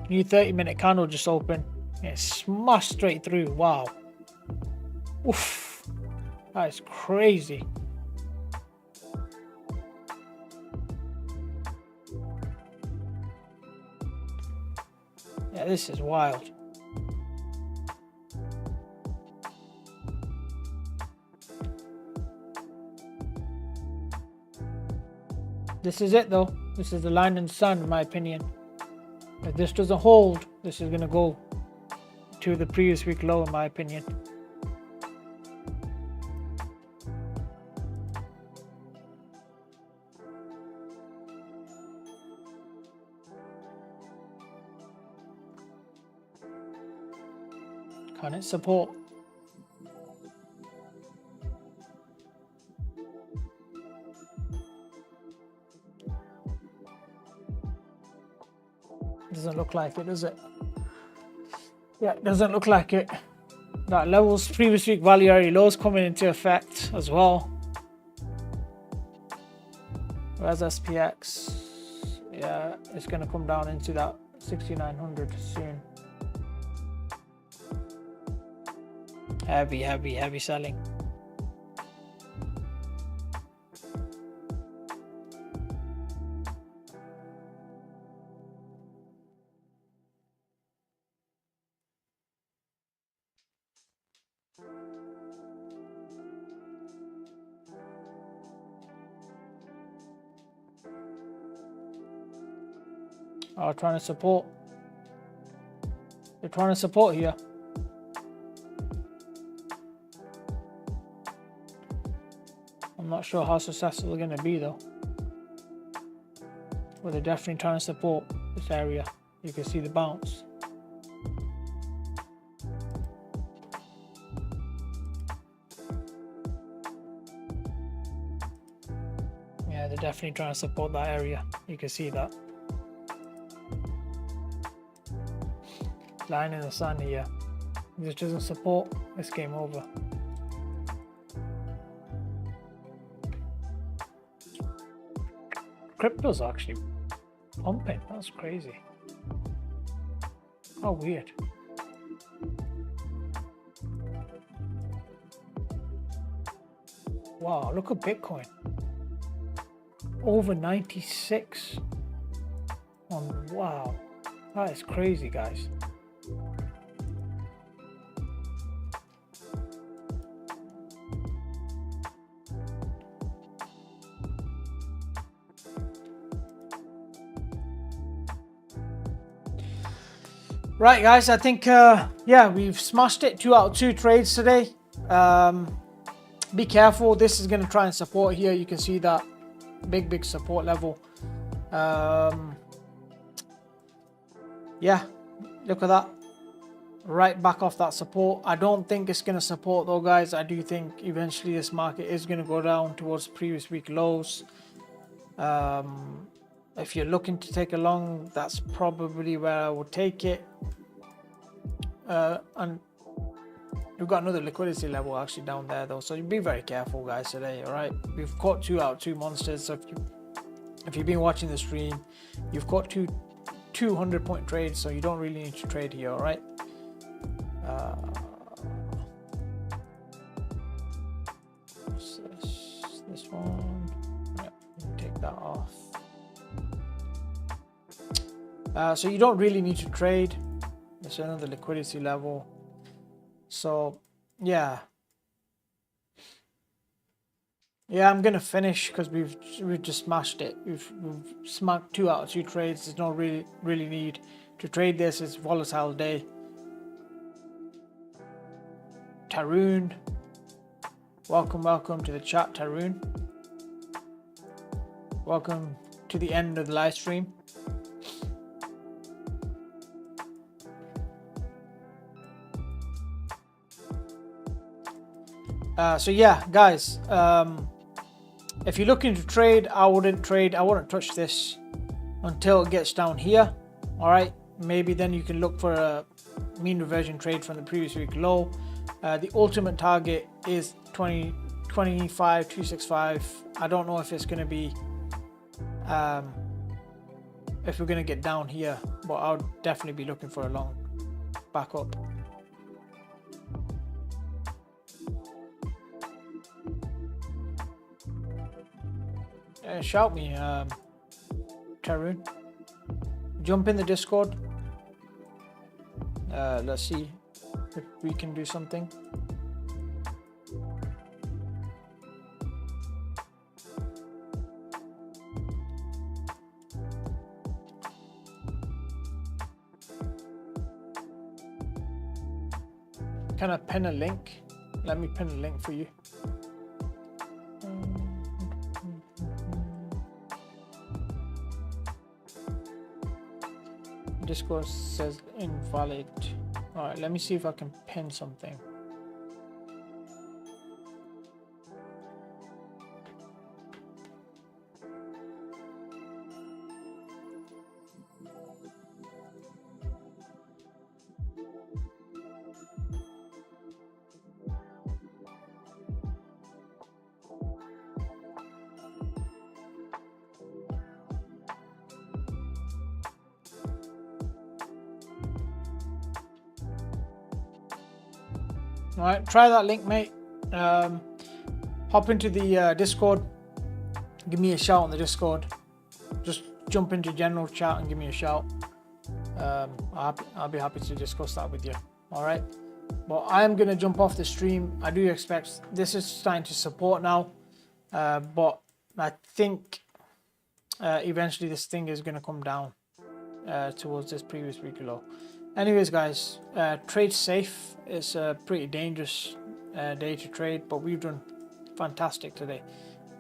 New 30-minute candle just opened. It smashed straight through. Wow. Oof. That is crazy. Yeah, this is wild. This is it though. This is the line in the sand in my opinion. If this doesn't hold, this is going to go to the previous week low in my opinion. Can it support? Doesn't look like it, does it? Yeah, it doesn't look like it. That levels, previous week value area lows coming into effect as well. Where's SPX? Yeah, it's going to come down into that 6900 soon. Heavy selling. Oh, trying to support. They're trying to support here. I'm not sure how successful they're going to be though. But they're definitely trying to support this area. You can see the bounce. Yeah, they're definitely trying to support that area. You can see that. Line in the sand here. If this doesn't support, it's game over. Crypto's actually pumping. That's crazy. How weird. Wow, look at Bitcoin. Over 96. Wow. That is crazy, guys. Right, guys, I think, yeah, we've smashed it. 2 out of 2 trades today. Be careful. This is going to try and support here. You can see that big support level. Yeah, look at that. Right back off that support. I don't think it's going to support though, guys. I do think eventually this market is going to go down towards previous week lows. If you're looking to take a long, that's probably where I would take it. And we've got another liquidity level actually down there though, so you be very careful, guys, today. All right, we've caught 2 out of 2 monsters. So if you've been watching the stream, you've caught 2 200-point trades, so you don't really need to trade here. All right. This one. Yep, take that off. So you don't really need to trade. There's another liquidity level. So yeah, Yeah, I'm gonna finish because we've just smashed it. We've smacked 2 out of 2 trades. There's no really need to trade this. It's volatile day. Tarun, welcome to the chat, Tarun. Welcome to the end of the live stream. So yeah, guys, if you're looking to trade, I wouldn't touch this until it gets down here. All right, maybe then you can look for a mean reversion trade from the previous week low. The ultimate target is 25,265. I don't know if it's going to be if we're going to get down here, but I'll definitely be looking for a long back up. Shout me, Tarun. Jump in the Discord. Let's see if we can do something. Can I pin a link? Let me pin a link for you. Discord says invalid. All right, let me see if I can pin something. All right, try that link, mate. Hop into the Discord. Give me a shout on the Discord. Just jump into general chat and give me a shout. I'll be happy to discuss that with you. All right. But I am gonna jump off the stream. I do expect this is starting to support now, but I think eventually this thing is gonna come down towards this previous week low. Anyways, guys, trade safe. It's a pretty dangerous day to trade, but we've done fantastic today.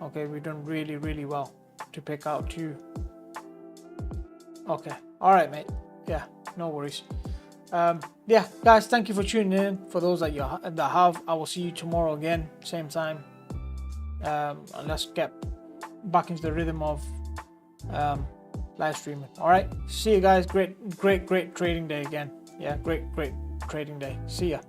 Okay, we've done really well to pick out 2. Okay, all right, mate. Yeah, no worries. Yeah, guys, thank you for tuning in. For those that have, I will see you tomorrow again, same time. And let's get back into the rhythm of live streaming. All right, see you guys. Great trading day again. Yeah, great trading day. See ya.